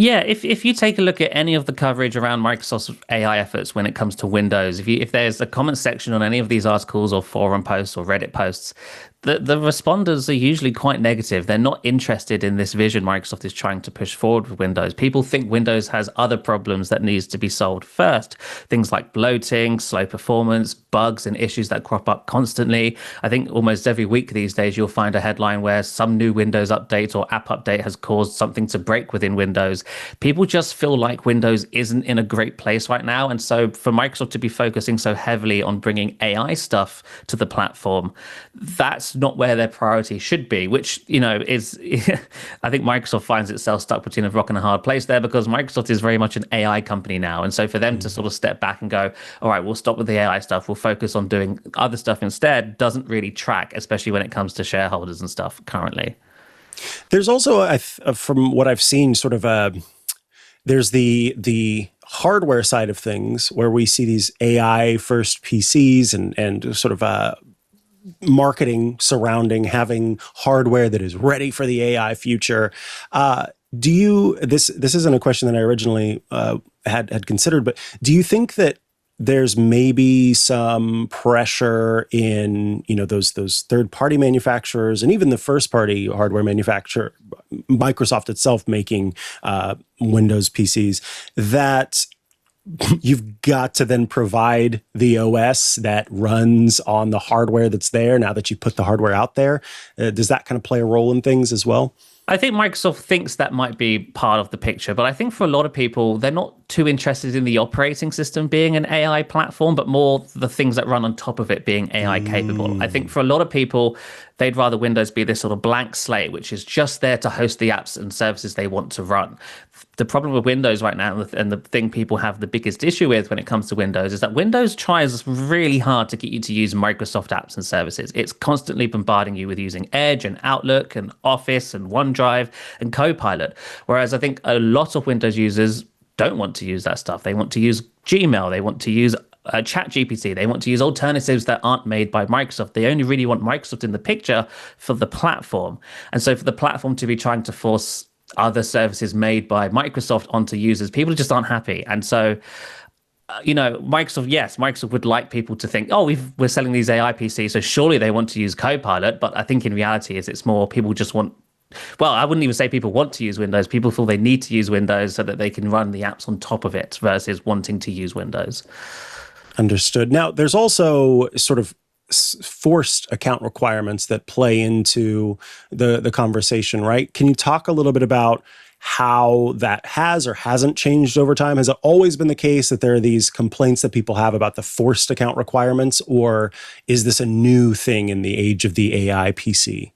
Yeah, if you take a look at any of the coverage around Microsoft's AI efforts when it comes to Windows, if there's a comment section on any of these articles or forum posts or Reddit posts, the responders are usually quite negative. They're not interested in this vision Microsoft is trying to push forward with Windows. People think Windows has other problems that needs to be solved first. Things like bloating, slow performance, bugs and issues that crop up constantly. I think almost every week these days you'll find a headline where some new Windows update or app update has caused something to break within Windows. People just feel like Windows isn't in a great place right now. And so for Microsoft to be focusing so heavily on bringing AI stuff to the platform, that's that's not where their priority should be, which, is, I think Microsoft finds itself stuck between a rock and a hard place there, because Microsoft is very much an AI company now. And so for them to sort of step back and go, all right, we'll stop with the AI stuff, we'll focus on doing other stuff instead, doesn't really track, especially when it comes to shareholders and stuff currently. There's also, from what I've seen, sort of there's the hardware side of things where we see these AI first PCs and sort of marketing surrounding having hardware that is ready for the AI future. This isn't a question that I originally had considered, but do you think that there's maybe some pressure in, those third-party manufacturers and even the first-party hardware manufacturer, Microsoft itself making Windows PCs, that you've got to then provide the OS that runs on the hardware that's there now that you put the hardware out there? Does that kind of play a role in things as well? I think Microsoft thinks that might be part of the picture, but I think for a lot of people, they're not too interested in the operating system being an AI platform, but more the things that run on top of it being AI capable. I think for a lot of people, they'd rather Windows be this sort of blank slate, which is just there to host the apps and services they want to run. The problem with Windows right now, and the thing people have the biggest issue with when it comes to Windows, is that Windows tries really hard to get you to use Microsoft apps and services. It's constantly bombarding you with using Edge and Outlook and Office and OneDrive and Copilot. Whereas I think a lot of Windows users don't want to use that stuff. They want to use Gmail. They want to use ChatGPT. They want to use alternatives that aren't made by Microsoft. They only really want Microsoft in the picture for the platform. And so for the platform to be trying to force other services made by Microsoft onto users, people just aren't happy. And so, Microsoft would like people to think, oh, we're selling these AI PCs, so surely they want to use Copilot. But I think in reality it's more people just want, well, I wouldn't even say people want to use Windows. People feel they need to use Windows so that they can run the apps on top of it versus wanting to use Windows. Understood. Now, there's also sort of forced account requirements that play into the conversation, right? Can you talk a little bit about how that has or hasn't changed over time? Has it always been the case that there are these complaints that people have about the forced account requirements, or is this a new thing in the age of the AI PC?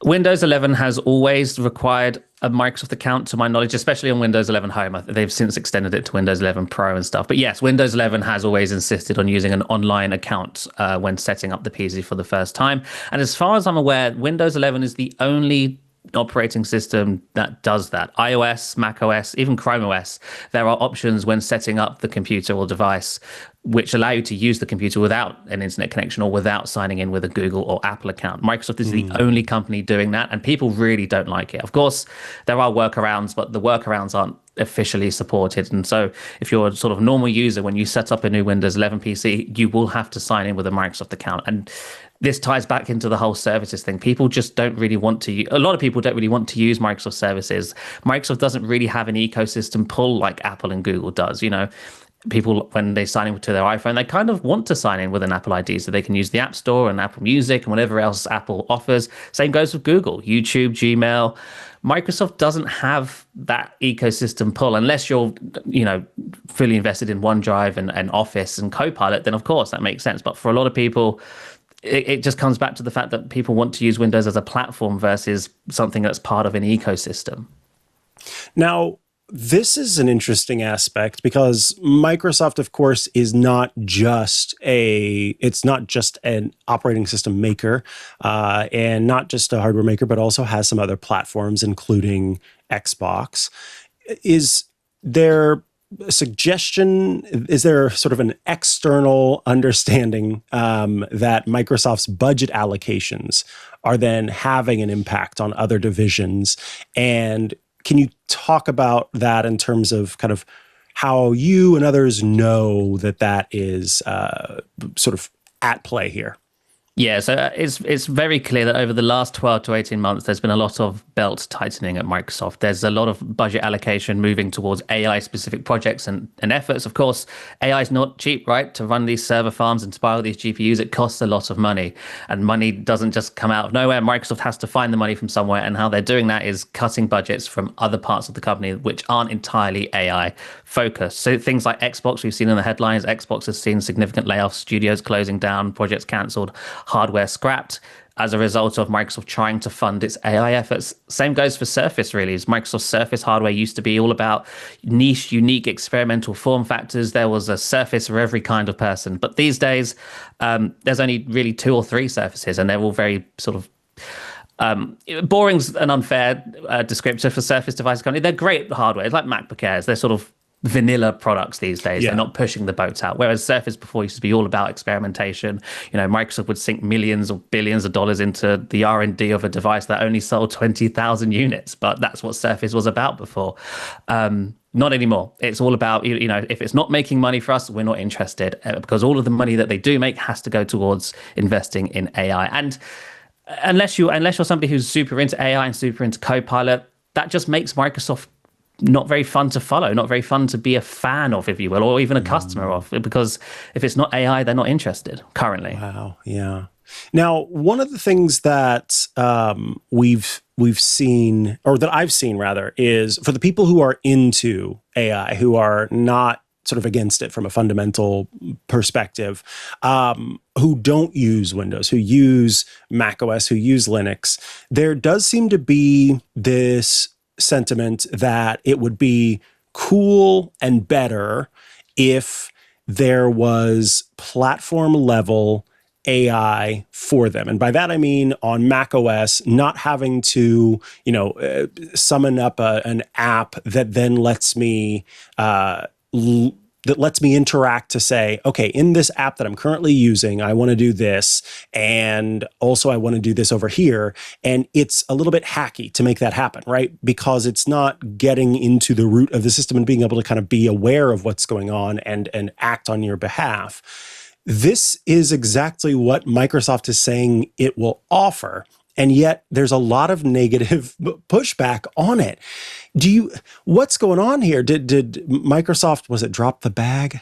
Windows 11 has always required a Microsoft account, to my knowledge, especially on Windows 11 Home. They've since extended it to Windows 11 Pro and stuff. But yes, Windows 11 has always insisted on using an online account when setting up the PC for the first time. And as far as I'm aware, Windows 11 is the only operating system that does that. iOS, macOS, even Chrome OS, there are options when setting up the computer or device which allow you to use the computer without an internet connection or without signing in with a Google or Apple account. Microsoft is the only company doing that, and people really don't like it. Of course, there are workarounds, but the workarounds aren't officially supported. And so if you're a sort of normal user, when you set up a new Windows 11 PC, you will have to sign in with a Microsoft account. And this ties back into the whole services thing. People just don't really want to, a lot of people don't really want to use Microsoft services. Microsoft doesn't really have an ecosystem pull like Apple and Google does. People, when they sign in to their iPhone, they kind of want to sign in with an Apple ID so they can use the App Store and Apple Music and whatever else Apple offers. Same goes with Google, YouTube, Gmail. Microsoft doesn't have that ecosystem pull unless you're, fully invested in OneDrive and Office and Copilot. Then of course that makes sense. But for a lot of people, it just comes back to the fact that people want to use Windows as a platform versus something that's part of an ecosystem. Now, this is an interesting aspect because Microsoft, of course, is not just an operating system maker and not just a hardware maker, but also has some other platforms, including Xbox. Is there a suggestion? Is there sort of an external understanding that Microsoft's budget allocations are then having an impact on other divisions? And can you talk about that in terms of kind of how you and others know that is sort of at play here? Yeah, so it's very clear that over the last 12 to 18 months, there's been a lot of belt tightening at Microsoft. There's a lot of budget allocation moving towards AI-specific projects and efforts. Of course, AI is not cheap, right? To run these server farms and to buy all these GPUs, it costs a lot of money. And money doesn't just come out of nowhere. Microsoft has to find the money from somewhere. And how they're doing that is cutting budgets from other parts of the company, which aren't entirely AI-focused. So things like Xbox, we've seen in the headlines, Xbox has seen significant layoffs, studios closing down, projects cancelled, hardware scrapped. as a result of Microsoft trying to fund its AI efforts. Same goes for Surface, really. Microsoft Surface hardware used to be all about niche, unique, experimental form factors. There was a Surface for every kind of person. But these days, there's only really 2 or 3 Surfaces, and they're all very sort of boring's an unfair descriptor for Surface device company. They're great hardware. It's like MacBook Airs. They're sort of vanilla products these days. Yeah. They're not pushing the boats out. Whereas Surface before used to be all about experimentation. Microsoft would sink millions or billions of dollars into the R&D of a device that only sold 20,000 units. But that's what Surface was about before. Not anymore. It's all about, if it's not making money for us, we're not interested, because all of the money that they do make has to go towards investing in AI. And unless you're somebody who's super into AI and super into Copilot, that just makes Microsoft not very fun to follow, not very fun to be a fan of, if you will, or even a customer of, because if it's not AI, they're not interested currently. Wow. Yeah. Now, one of the things that we've seen, or that I've seen rather, is for the people who are into AI, who are not sort of against it from a fundamental perspective, who don't use Windows, who use macOS, who use Linux, there does seem to be this sentiment that it would be cool and better if there was platform level AI for them. And by that, I mean on macOS, not having to, summon up an app that then lets me interact to say, okay, in this app that I'm currently using, I want to do this. And also I want to do this over here. And it's a little bit hacky to make that happen, right? Because it's not getting into the root of the system and being able to kind of be aware of what's going on and act on your behalf. This is exactly what Microsoft is saying it will offer. And yet there's a lot of negative pushback on it. What's going on here? Did Microsoft, was it drop the bag,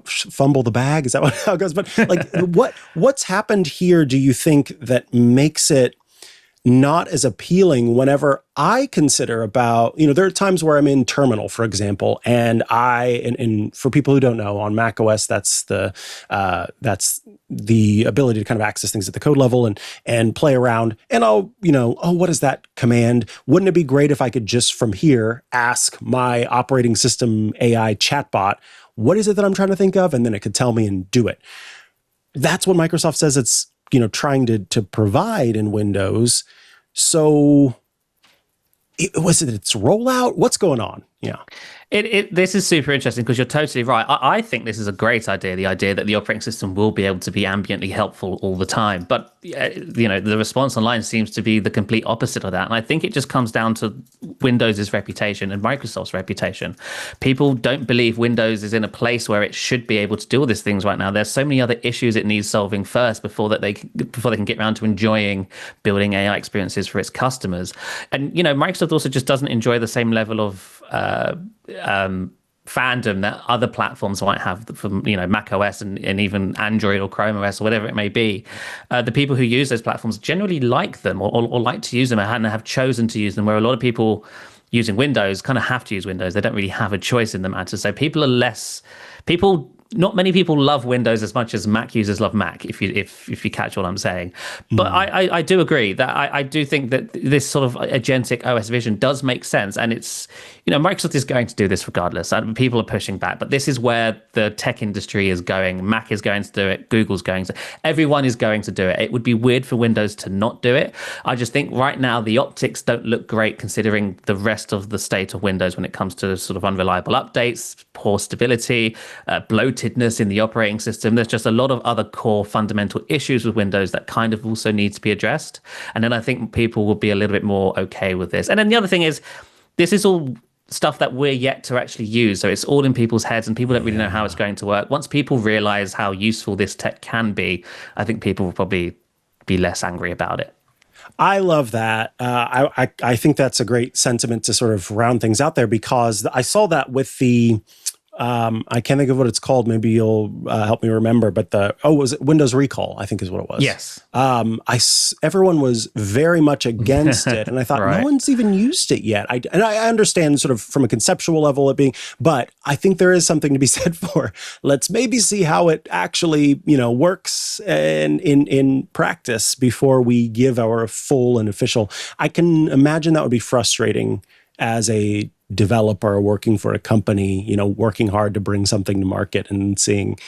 fumble the bag? Is that how it goes? But like, what's happened here? Do you think that makes it not as appealing whenever I consider about, there are times where I'm in terminal, for example, and and for people who don't know, on macOS, that's the ability to kind of access things at the code level and play around. And what is that command? Wouldn't it be great if I could just from here ask my operating system AI chatbot, what is it that I'm trying to think of? And then it could tell me and do it. That's what Microsoft says it's trying to provide in Windows. So was it its rollout? What's going on? Yeah. This is super interesting because you're totally right. I think this is a great idea, the idea that the operating system will be able to be ambiently helpful all the time. But, the response online seems to be the complete opposite of that. And I think it just comes down to Windows' reputation and Microsoft's reputation. People don't believe Windows is in a place where it should be able to do all these things right now. There's so many other issues it needs solving first before they can get around to enjoying building AI experiences for its customers. And, Microsoft also just doesn't enjoy the same level of fandom that other platforms might have from Mac OS and even Android or Chrome OS or whatever it may be. The people who use those platforms generally like them or like to use them and have chosen to use them, where a lot of people using Windows kind of have to use Windows. They don't really have a choice in the matter. So not many people love Windows as much as Mac users love Mac, if you catch what I'm saying. But I do agree that I do think that this sort of agentic OS vision does make sense. And it's, Microsoft is going to do this regardless. And people are pushing back. But this is where the tech industry is going. Mac is going to do it. Google's going to. Everyone is going to do it. It would be weird for Windows to not do it. I just think right now the optics don't look great considering the rest of the state of Windows when it comes to sort of unreliable updates, poor stability, bloatedness in the operating system. There's just a lot of other core fundamental issues with Windows that kind of also need to be addressed. And then I think people will be a little bit more okay with this. And then the other thing is, this is all stuff that we're yet to actually use. So it's all in people's heads and people don't really know how it's going to work. Once people realize how useful this tech can be, I think people will probably be less angry about it. I love that. I think that's a great sentiment to sort of round things out there, because I saw that with the I can't think of what it's called. Maybe you'll help me remember. But was it Windows Recall? I think is what it was. Yes. Everyone was very much against it, and I thought Right. no one's even used it yet. And I understand sort of from a conceptual level it being, but I think there is something to be said for let's maybe see how it actually works in practice before we give our full and official. I can imagine that would be frustrating as a developer working for a company, working hard to bring something to market and seeing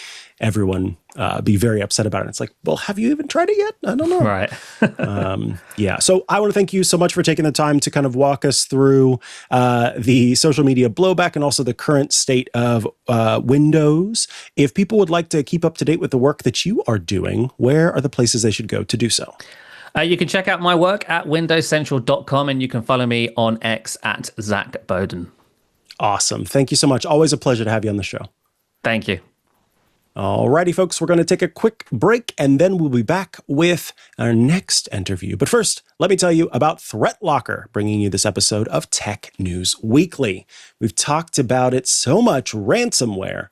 everyone be very upset about it. It's like, well, have you even tried it yet? I don't know. Right. Yeah. So I want to thank you so much for taking the time to kind of walk us through the social media blowback and also the current state of Windows. If people would like to keep up to date with the work that you are doing, where are the places they should go to do so? You can check out my work at windowscentral.com, and you can follow me on X at Zac Bowden. Awesome. Thank you so much. Always a pleasure to have you on the show. Thank you. Alrighty, folks, we're going to take a quick break and then we'll be back with our next interview. But first, let me tell you about ThreatLocker, bringing you this episode of Tech News Weekly. We've talked about it so much. Ransomware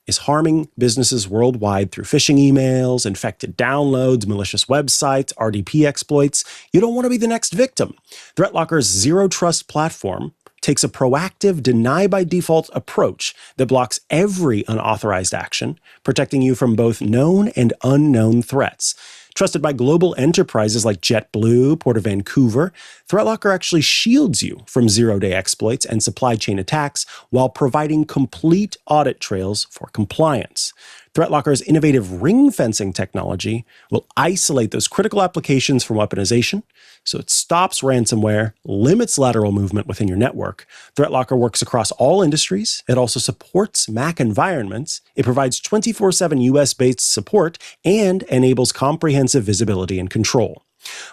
is harming businesses worldwide through phishing emails, infected downloads, malicious websites, RDP exploits. You don't want to be the next victim. ThreatLocker's Zero Trust platform takes a proactive deny-by-default approach that blocks every unauthorized action, protecting you from both known and unknown threats. Trusted by global enterprises like JetBlue, Port of Vancouver, ThreatLocker actually shields you from zero-day exploits and supply chain attacks while providing complete audit trails for compliance. ThreatLocker's innovative ring fencing technology will isolate those critical applications from weaponization, so it stops ransomware, limits lateral movement within your network. ThreatLocker works across all industries. It also supports Mac environments. It provides 24/7 US-based support and enables comprehensive visibility and control.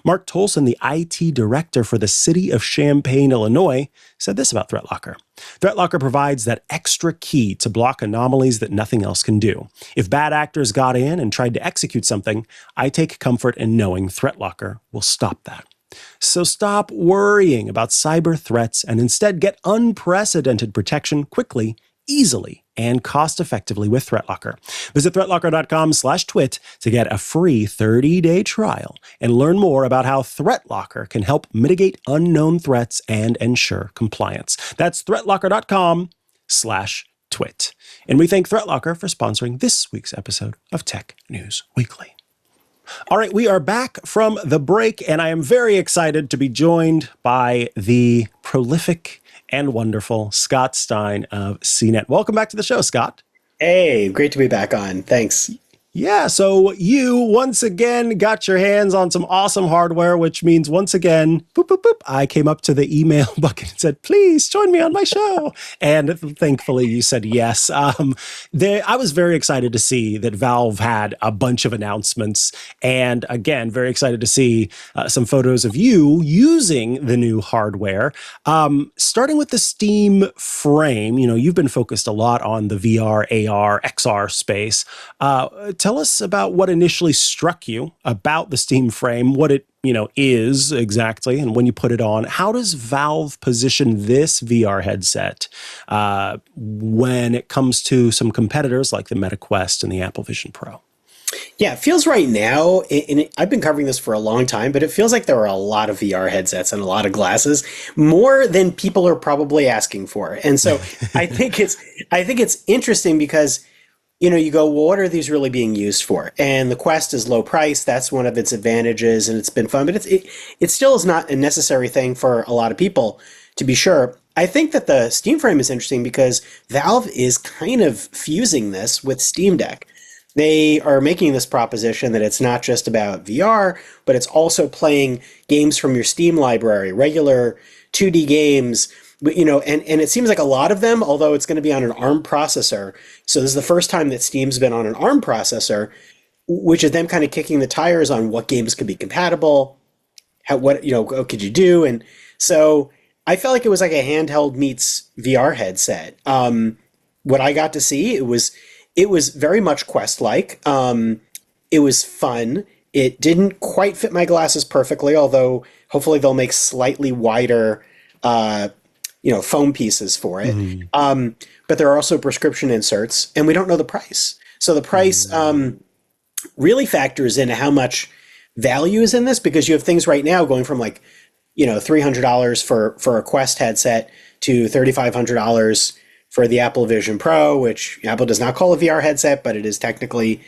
Mark Tolson, the IT director for the city of Champaign, Illinois, said this about ThreatLocker. ThreatLocker provides that extra key to block anomalies that nothing else can do. If bad actors got in and tried to execute something, I take comfort in knowing ThreatLocker will stop that. So stop worrying about cyber threats and instead get unprecedented protection quickly, easily, and cost-effectively with ThreatLocker. Visit threatlocker.com/twit to get a free 30-day trial and learn more about how ThreatLocker can help mitigate unknown threats and ensure compliance. That's threatlocker.com/twit. And we thank ThreatLocker for sponsoring this week's episode of Tech News Weekly. All right, we are back from the break, and I am very excited to be joined by the prolific and wonderful Scott Stein of CNET. Welcome back to the show, Scott. Hey, great to be back on. Thanks. Yeah, so you once again got your hands on some awesome hardware, which means once again, boop, boop, boop, I came up to the email bucket and said, please join me on my show. And thankfully you said yes. I was very excited to see that Valve had a bunch of announcements. And again, very excited to see some photos of you using the new hardware. Starting with the Steam Frame, you've been focused a lot on the VR, AR, XR space. Tell us about what initially struck you about the Steam Frame, what it is exactly, and when you put it on. How does Valve position this VR headset when it comes to some competitors like the Meta Quest and the Apple Vision Pro? Yeah, it feels right now, and I've been covering this for a long time, but it feels like there are a lot of VR headsets and a lot of glasses, more than people are probably asking for. And so I think it's interesting because you go, well, what are these really being used for? And the Quest is low price. That's one of its advantages, and it's been fun. But it still is not a necessary thing for a lot of people, to be sure. I think that the Steam Frame is interesting because Valve is kind of fusing this with Steam Deck. They are making this proposition that it's not just about VR, but it's also playing games from your Steam library, regular 2D games. And it seems like a lot of them, although it's going to be on an ARM processor. So this is the first time that Steam's been on an ARM processor, which is them kind of kicking the tires on what games could be compatible, what could you do. And so I felt like it was like a handheld meets VR headset. What I got to see, it was very much Quest-like. It was fun. It didn't quite fit my glasses perfectly, although hopefully they'll make slightly wider foam pieces for it. Mm-hmm. but there are also prescription inserts, and we don't know the price. So the price really factors into how much value is in this, because you have things right now going from like, $300 for a Quest headset to $3,500 for the Apple Vision Pro, which Apple does not call a VR headset, but it is technically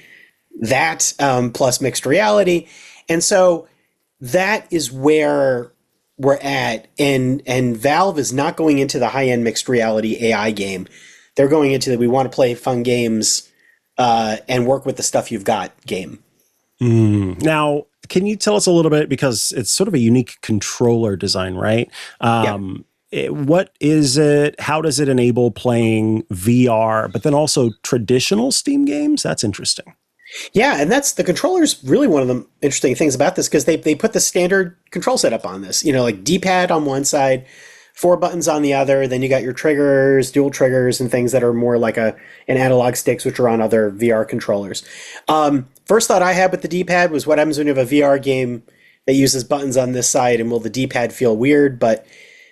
that plus mixed reality. And so that is where we're at. And Valve is not going into the high-end mixed reality AI game. They're going into the we want to play fun games and work with the stuff you've got game. Now, can you tell us a little bit, because it's sort of a unique controller design, right? What is it? How does it enable playing VR, but then also traditional Steam games? That's interesting. Yeah, and that's the controller's really one of the interesting things about this, because they put the standard control setup on this. Like D-pad on one side, 4 buttons on the other. Then you got your triggers, dual triggers, and things that are more like an analog sticks, which are on other VR controllers. First thought I had with the D-pad was, what happens when you have a VR game that uses buttons on this side, and will the D-pad feel weird? But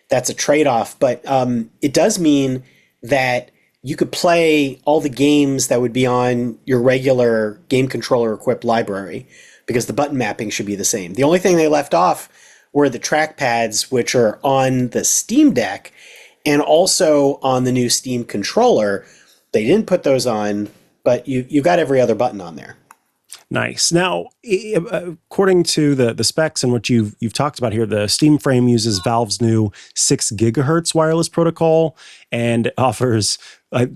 that's a trade-off. But it does mean that you could play all the games that would be on your regular game controller equipped library, because the button mapping should be the same. The only thing they left off were the trackpads, which are on the Steam Deck and also on the new Steam controller. They didn't put those on, but you got every other button on there. Nice. Now, according to the specs and what you've talked about here, the Steam Frame uses Valve's new 6 gigahertz wireless protocol and offers,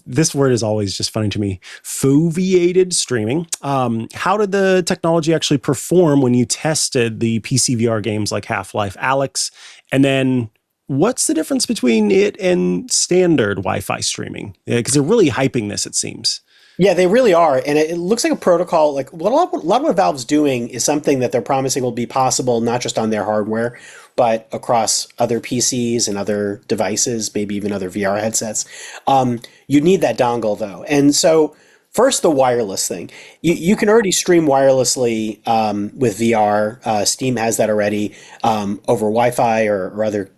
this word is always just funny to me, foveated streaming. How did the technology actually perform when you tested the PC VR games like Half-Life Alyx? And then what's the difference between it and standard Wi-Fi streaming? Because they're really hyping this, it seems. Yeah, they really are. And it looks like a protocol. Like a lot of what Valve's doing is something that they're promising will be possible, not just on their hardware, but across other PCs and other devices, maybe even other VR headsets. You need that dongle, though. And so first, the wireless thing. You can already stream wirelessly with VR. Steam has that already over Wi-Fi or other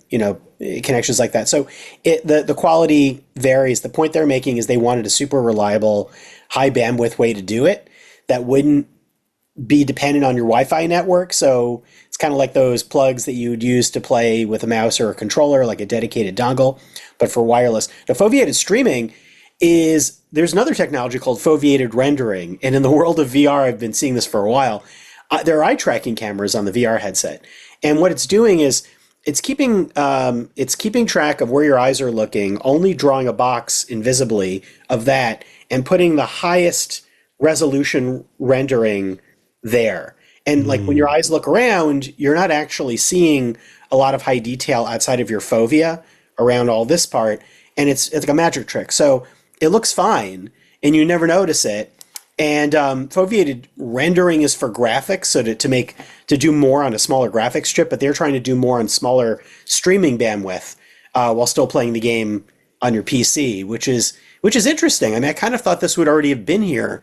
connections like that. So the quality varies. The point they're making is they wanted a super reliable, high bandwidth way to do it that wouldn't be dependent on your Wi-Fi network. So it's kind of like those plugs that you would use to play with a mouse or a controller, like a dedicated dongle, but for wireless. The foveated streaming there's another technology called foveated rendering. And in the world of VR, I've been seeing this for a while. There are eye tracking cameras on the VR headset. And what it's doing is it's keeping track of where your eyes are looking, only drawing a box invisibly of that, and putting the highest resolution rendering there. And like when your eyes look around, you're not actually seeing a lot of high detail outside of your fovea around all this part. And it's like a magic trick. So it looks fine and you never notice it. And foveated rendering is for graphics, so to do more on a smaller graphics chip, but they're trying to do more on smaller streaming bandwidth while still playing the game on your PC, which is interesting. I mean, I kind of thought this would already have been here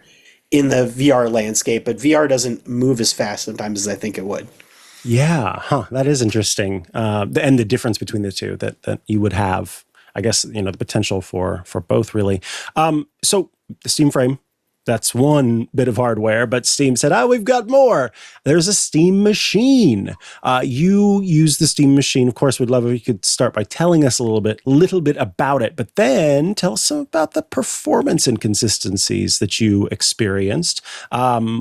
in the VR landscape, but VR doesn't move as fast sometimes as I think it would. Yeah, that is interesting. And the difference between the two that you would have, I guess, the potential for both really. So the Steam Frame, that's one bit of hardware, but Steam said, we've got more. There's a Steam Machine. You use the Steam Machine. Of course, we'd love if you could start by telling us a little bit about it, but then tell us about the performance inconsistencies that you experienced.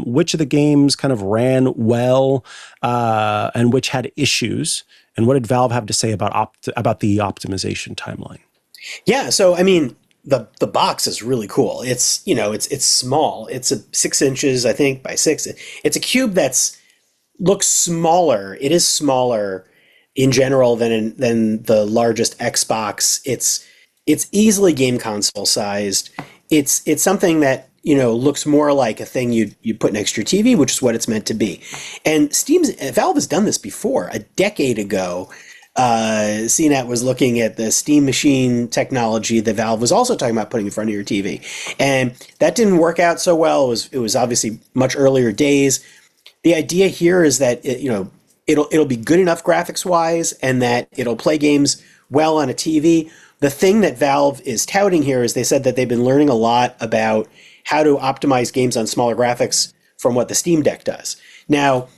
Which of the games kind of ran well and which had issues? And what did Valve have to say about the optimization timeline? Yeah, so I mean, the box is really cool. It's it's small. It's 6 inches, I think, by 6. It's a cube looks smaller. It is smaller in general than the largest Xbox. It's easily game console sized. It's something that looks more like a thing you put next to your TV, which is what it's meant to be. And Valve has done this before. A decade ago, CNET was looking at the Steam Machine technology that Valve was also talking about putting in front of your TV, and that didn't work out so well. It was obviously much earlier days. The idea here is that it'll be good enough graphics wise, and that it'll play games well on a TV. the thing that Valve is touting here is they said that they've been learning a lot about how to optimize games on smaller graphics from what the Steam Deck does. Now,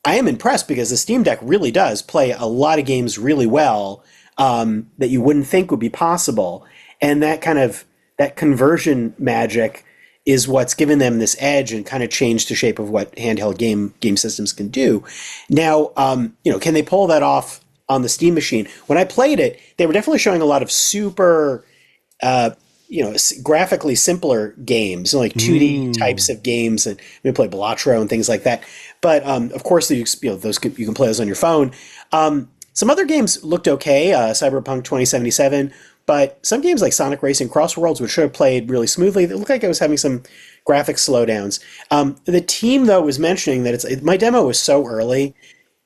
I am impressed because the Steam Deck really does play a lot of games really well that you wouldn't think would be possible. And that conversion magic is what's given them this edge and kind of changed the shape of what handheld game systems can do. Now, can they pull that off on the Steam machine? When I played it, they were definitely showing a lot of super, graphically simpler games, like 2D types of games, and you play Balatro and things like that. But of course, you can play those on your phone. Some other games looked okay, Cyberpunk 2077, but some games like Sonic Racing Cross Worlds, which should have played really smoothly, it looked like I was having some graphic slowdowns. The team, though, was mentioning that my demo was so early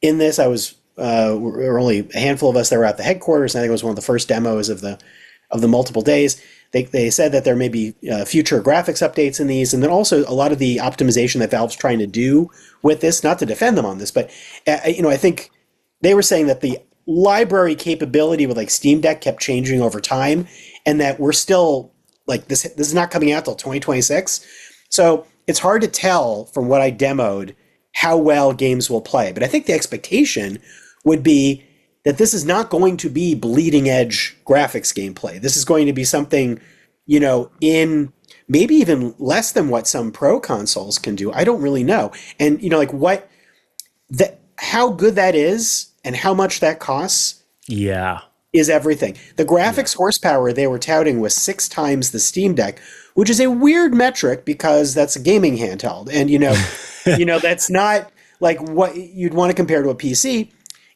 in this. There were only a handful of us that were at the headquarters, and I think it was one of the first demos of the multiple days. They said that there may be future graphics updates in these, and then also a lot of the optimization that Valve's trying to do with this, not to defend them on this, but I think they were saying that the library capability with like Steam Deck kept changing over time, and that we're still like this is not coming out till 2026. So it's hard to tell from what I demoed how well games will play. But I think the expectation would be that this is not going to be bleeding edge graphics gameplay. This is going to be something, in maybe even less than what some pro consoles can do. I don't really know. And, how good that is and how much that costs is everything. The graphics horsepower they were touting was 6 times the Steam Deck, which is a weird metric because that's a gaming handheld. And, that's not like what you'd want to compare to a PC.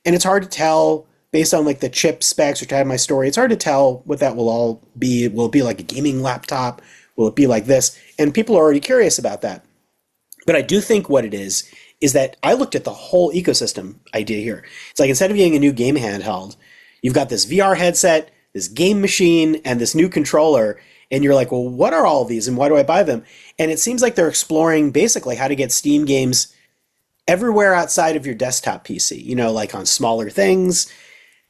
And it's hard to tell based on like the chip specs, which I have in my story. It's hard to tell what that will all be. Will it be like a gaming laptop? Will it be like this? And people are already curious about that. But I do think what it is that I looked at the whole ecosystem idea here. It's like instead of getting a new game handheld, you've got this VR headset, this game machine, and this new controller. And you're like, well, what are all of these and why do I buy them? And it seems like they're exploring basically how to get Steam games everywhere outside of your desktop PC, like on smaller things,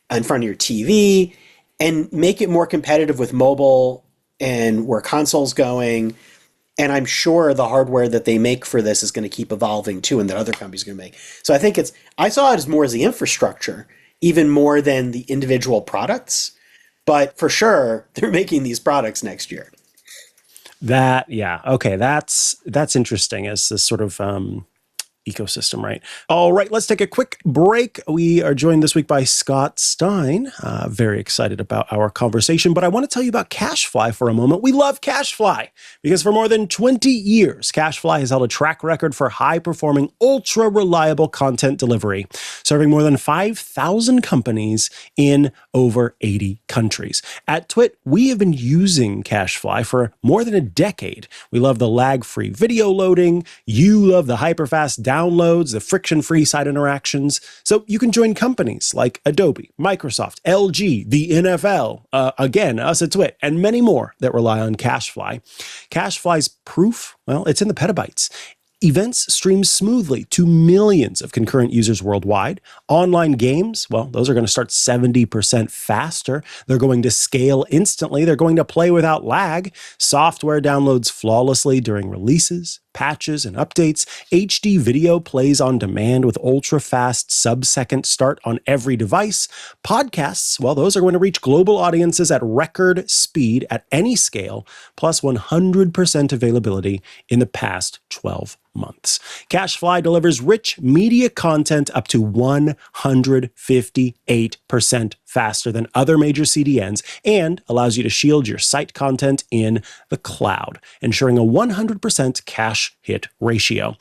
in front of your TV, and make it more competitive with mobile and where consoles going. And I'm sure the hardware that they make for this is going to keep evolving too, and that other companies are going to make. So I think I saw it as more as the infrastructure, even more than the individual products. But for sure, they're making these products next year. Okay, that's interesting as this sort of ecosystem, right? All right, let's take a quick break. We are joined this week by Scott Stein. Very excited about our conversation, but I want to tell you about CashFly for a moment. We love CashFly because for more than 20 years, CashFly has held a track record for high-performing, ultra-reliable content delivery, serving more than 5,000 companies in over 80 countries. At Twit, we have been using CashFly for more than a decade. We love the lag-free video loading. You love the hyper-fast downloads, the friction-free site interactions. So you can join companies like Adobe, Microsoft, LG, the NFL, again, us at Twit, and many more that rely on CashFly. CashFly's proof, well, it's in the petabytes. Events stream smoothly to millions of concurrent users worldwide. Online games, well, those are going to start 70% faster. They're going to scale instantly. They're going to play without lag. Software downloads flawlessly during releases, patches, and updates. HD video plays on demand with ultra-fast sub-second start on every device. Podcasts, well, those are going to reach global audiences at record speed at any scale, plus 100% availability in the past 12 months. CashFly delivers rich media content up to 158% faster than other major CDNs and allows you to shield your site content in the cloud, ensuring a 100% cache hit ratio.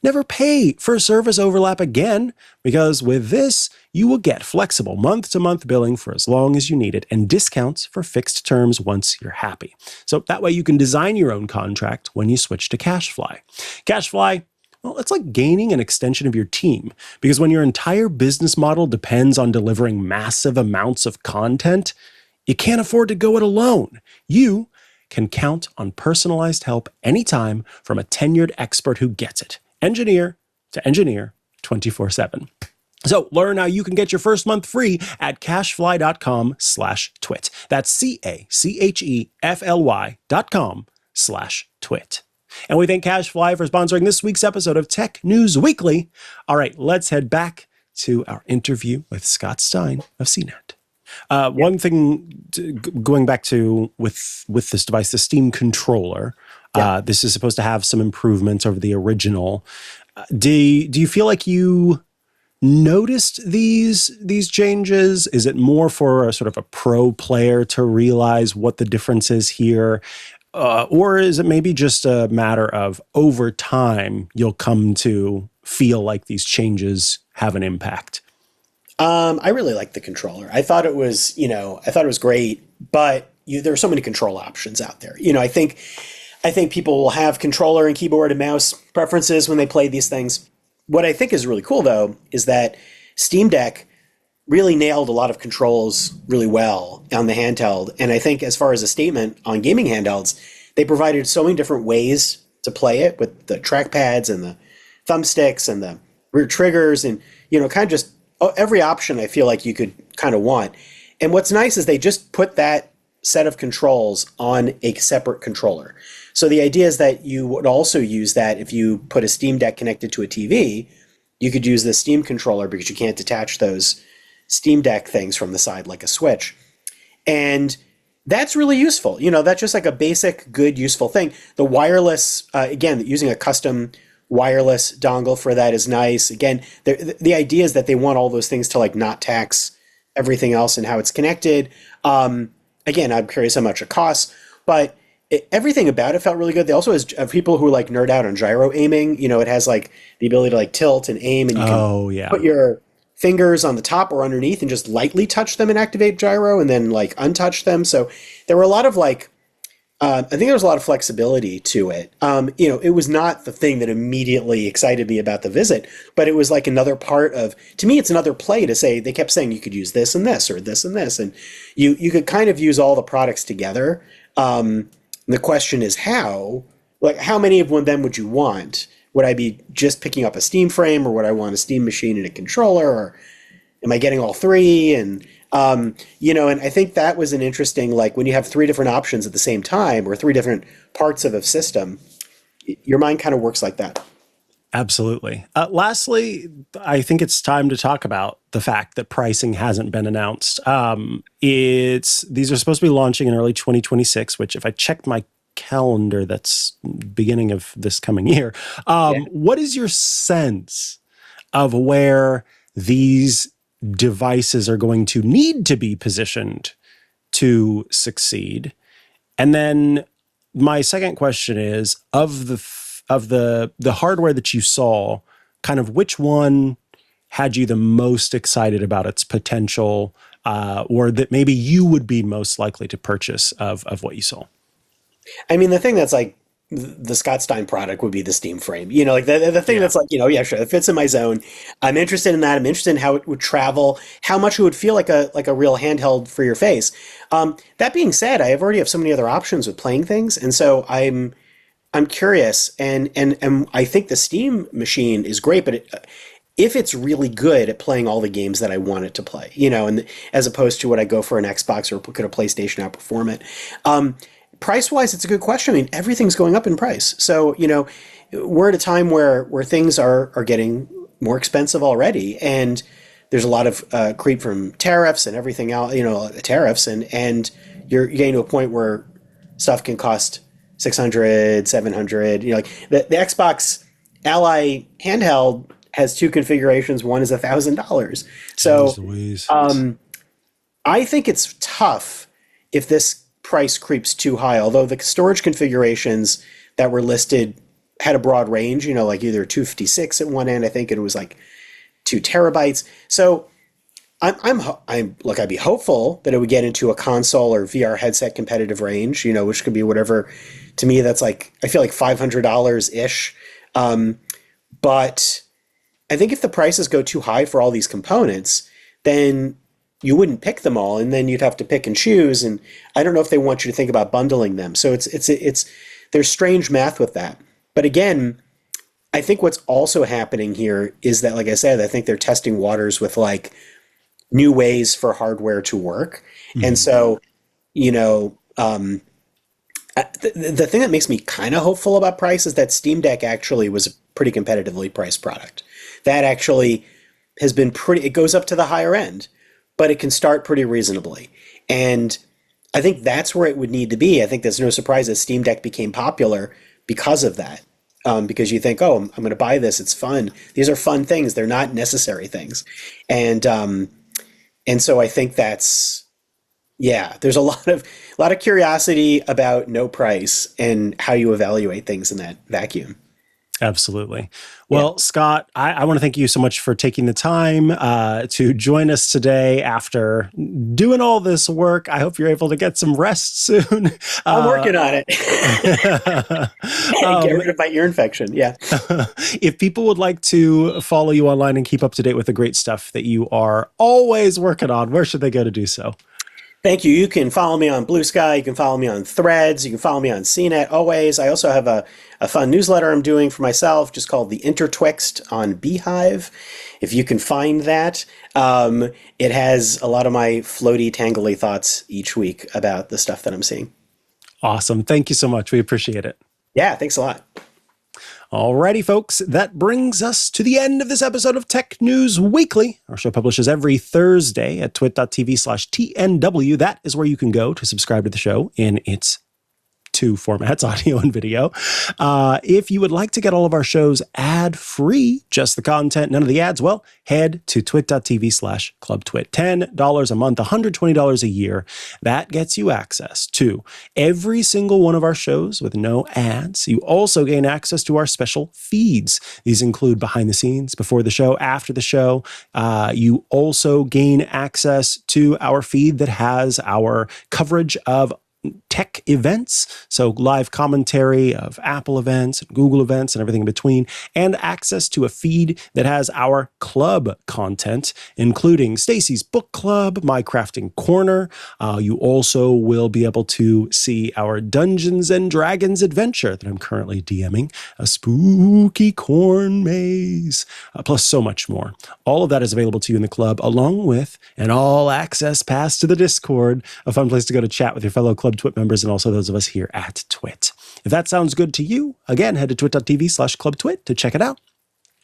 Never pay for service overlap again, because with this, you will get flexible month-to-month billing for as long as you need it and discounts for fixed terms once you're happy. So that way you can design your own contract when you switch to CashFly. CashFly, well, it's like gaining an extension of your team, because when your entire business model depends on delivering massive amounts of content, you can't afford to go it alone. You can count on personalized help anytime from a tenured expert who gets it. Engineer to engineer 24/7. So learn how you can get your first month free at cashfly.com/twit. That's CACHEFLY.com/twit. And we thank Cashfly for sponsoring this week's episode of Tech News Weekly. All right, let's head back to our interview with Scott Stein of CNET. One thing going back to with this device, the Steam controller, this is supposed to have some improvements over the original. Do you feel like you noticed these changes? Is it more for a sort of a pro player to realize what the difference is here? Or is it maybe just a matter of over time, you'll come to feel like these changes have an impact? I really like the controller. I thought it was great, but there are so many control options out there. I think people will have controller and keyboard and mouse preferences when they play these things. What I think is really cool, though, is that Steam Deck really nailed a lot of controls really well on the handheld. And I think as far as a statement on gaming handhelds, they provided so many different ways to play it with the trackpads and the thumbsticks and the rear triggers and, kind of just every option I feel like you could kind of want. And what's nice is they just put that set of controls on a separate controller. So the idea is that you would also use that if you put a Steam Deck connected to a TV, you could use the Steam controller because you can't detach those Steam Deck things from the side like a Switch. And that's really useful. That's just like a basic, good, useful thing. The wireless, again, using a custom wireless dongle for that is nice. Again, the idea is that they want all those things to like not tax everything else and how it's connected. Again, I'm curious how much it costs, but everything about it felt really good. They also have people who like nerd out on gyro aiming. It has like the ability to like tilt and aim, and you can put your fingers on the top or underneath and just lightly touch them and activate gyro, and then like untouch them. So there were a lot of like, I think there was a lot of flexibility to it. It was not the thing that immediately excited me about the visit, but it was like another part of, to me, it's another play to say, they kept saying you could use this and this or this and this, and you could kind of use all the products together. The question is how many of them would you want? Would I be just picking up a Steam frame, or would I want a Steam machine and a controller, or am I getting all three? And, and I think that was an interesting, like when you have three different options at the same time or three different parts of a system, your mind kind of works like that. Absolutely. Lastly, I think it's time to talk about the fact that pricing hasn't been announced. These are supposed to be launching in early 2026, which if I checked my calendar, that's beginning of this coming year. What is your sense of where these devices are going to need to be positioned to succeed? And then my second question is, of the hardware that you saw, kind of which one had you the most excited about its potential, or that maybe you would be most likely to purchase of what you saw? I mean, the thing that's like the Scott Stein product would be the Steam frame. Like the thing that's like, yeah, sure, it fits in my zone. I'm interested in that. I'm interested in how it would travel, how much it would feel like a real handheld for your face. That being said, I already have so many other options with playing things, and so I'm curious, and I think the Steam machine is great, but if it's really good at playing all the games that I want it to play, and as opposed to would I go for an Xbox or could a PlayStation outperform it? Price-wise, it's a good question. I mean, everything's going up in price. So, we're at a time where things are getting more expensive already, and there's a lot of creep from tariffs and everything else, tariffs, and you're getting to a point where stuff can cost $600, $700. Like the Xbox Ally handheld has two configurations. One is $1,000. So I think it's tough if this price creeps too high, although the storage configurations that were listed had a broad range, like either 256 at one end, I think it was like 2 terabytes. So I'd be hopeful that it would get into a console or VR headset competitive range, which could be whatever. To me, that's like, I feel like $500 ish. But I think if the prices go too high for all these components, then you wouldn't pick them all, and then you'd have to pick and choose. And I don't know if they want you to think about bundling them. So it's there's strange math with that. But again, I think what's also happening here is that, like I said, I think they're testing waters with like new ways for hardware to work. And so, you know, the thing that makes me kind of hopeful about price is that Steam Deck actually was a pretty competitively priced product. That actually has been pretty, it goes up to the higher end, but it can start pretty reasonably. And I think that's where it would need to be. I think there's no surprise that Steam Deck became popular because of that. Because you think, oh, I'm going to buy this. It's fun. These are fun things. They're not necessary things. And so I think that's, yeah, there's a lot of curiosity about no price and how you evaluate things in that vacuum. Absolutely. Well, Scott, I want to thank you so much for taking the time to join us today after doing all this work. I hope you're able to get some rest soon. I'm working on it. Get rid of my ear infection. Yeah. If people would like to follow you online and keep up to date with the great stuff that you are always working on, where should they go to do so? Thank you. You can follow me on Blue Sky. You can follow me on Threads. You can follow me on CNET always. I also have a fun newsletter I'm doing for myself just called The Intertwixt on Beehive. If you can find that, it has a lot of my floaty, tangly thoughts each week about the stuff that I'm seeing. Awesome. Thank you so much. We appreciate it. Yeah, thanks a lot. Alrighty, folks, that brings us to the end of this episode of Tech News Weekly. Our show publishes every Thursday at twit.tv/TNW. That is where you can go to subscribe to the show in its two formats, audio and video. If you would like to get all of our shows ad-free, just the content, none of the ads, well, head to twit.tv/clubtwit. $10 a month, $120 a year. That gets you access to every single one of our shows with no ads. You also gain access to our special feeds. These include behind the scenes, before the show, after the show. You also gain access to our feed that has our coverage of tech events, so live commentary of Apple events, Google events, and everything in between, and access to a feed that has our club content, including Stacy's Book Club, My Crafting Corner. You also will be able to see our Dungeons and Dragons adventure that I'm currently DMing, a spooky corn maze, plus so much more. All of that is available to you in the club, along with an all-access pass to the Discord, a fun place to go to chat with your fellow Club Twit members and also those of us here at Twit. If that sounds good to you, again, head to twit.tv/clubtwit to check it out.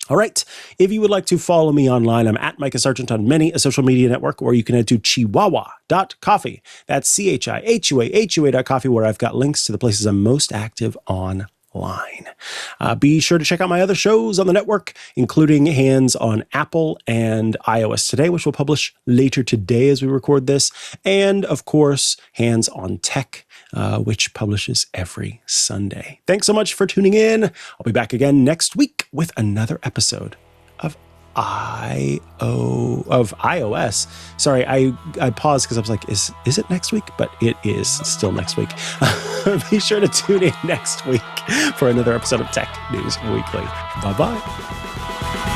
All right. If you would like to follow me online, I'm at Mikah Sargent on many a social media network, or you can head to chihuahua.coffee. That's CHIHUAHUA.coffee, where I've got links to the places I'm most active online. Be sure to check out my other shows on the network, including Hands on Apple and iOS Today, which will publish later today as we record this, and of course, Hands on Tech, which publishes every Sunday. Thanks so much for tuning in. I'll be back again next week with another episode of iOS. Sorry, I paused because I was like, is it next week? But it is still next week. Be sure to tune in next week for another episode of Tech News Weekly. Bye-bye.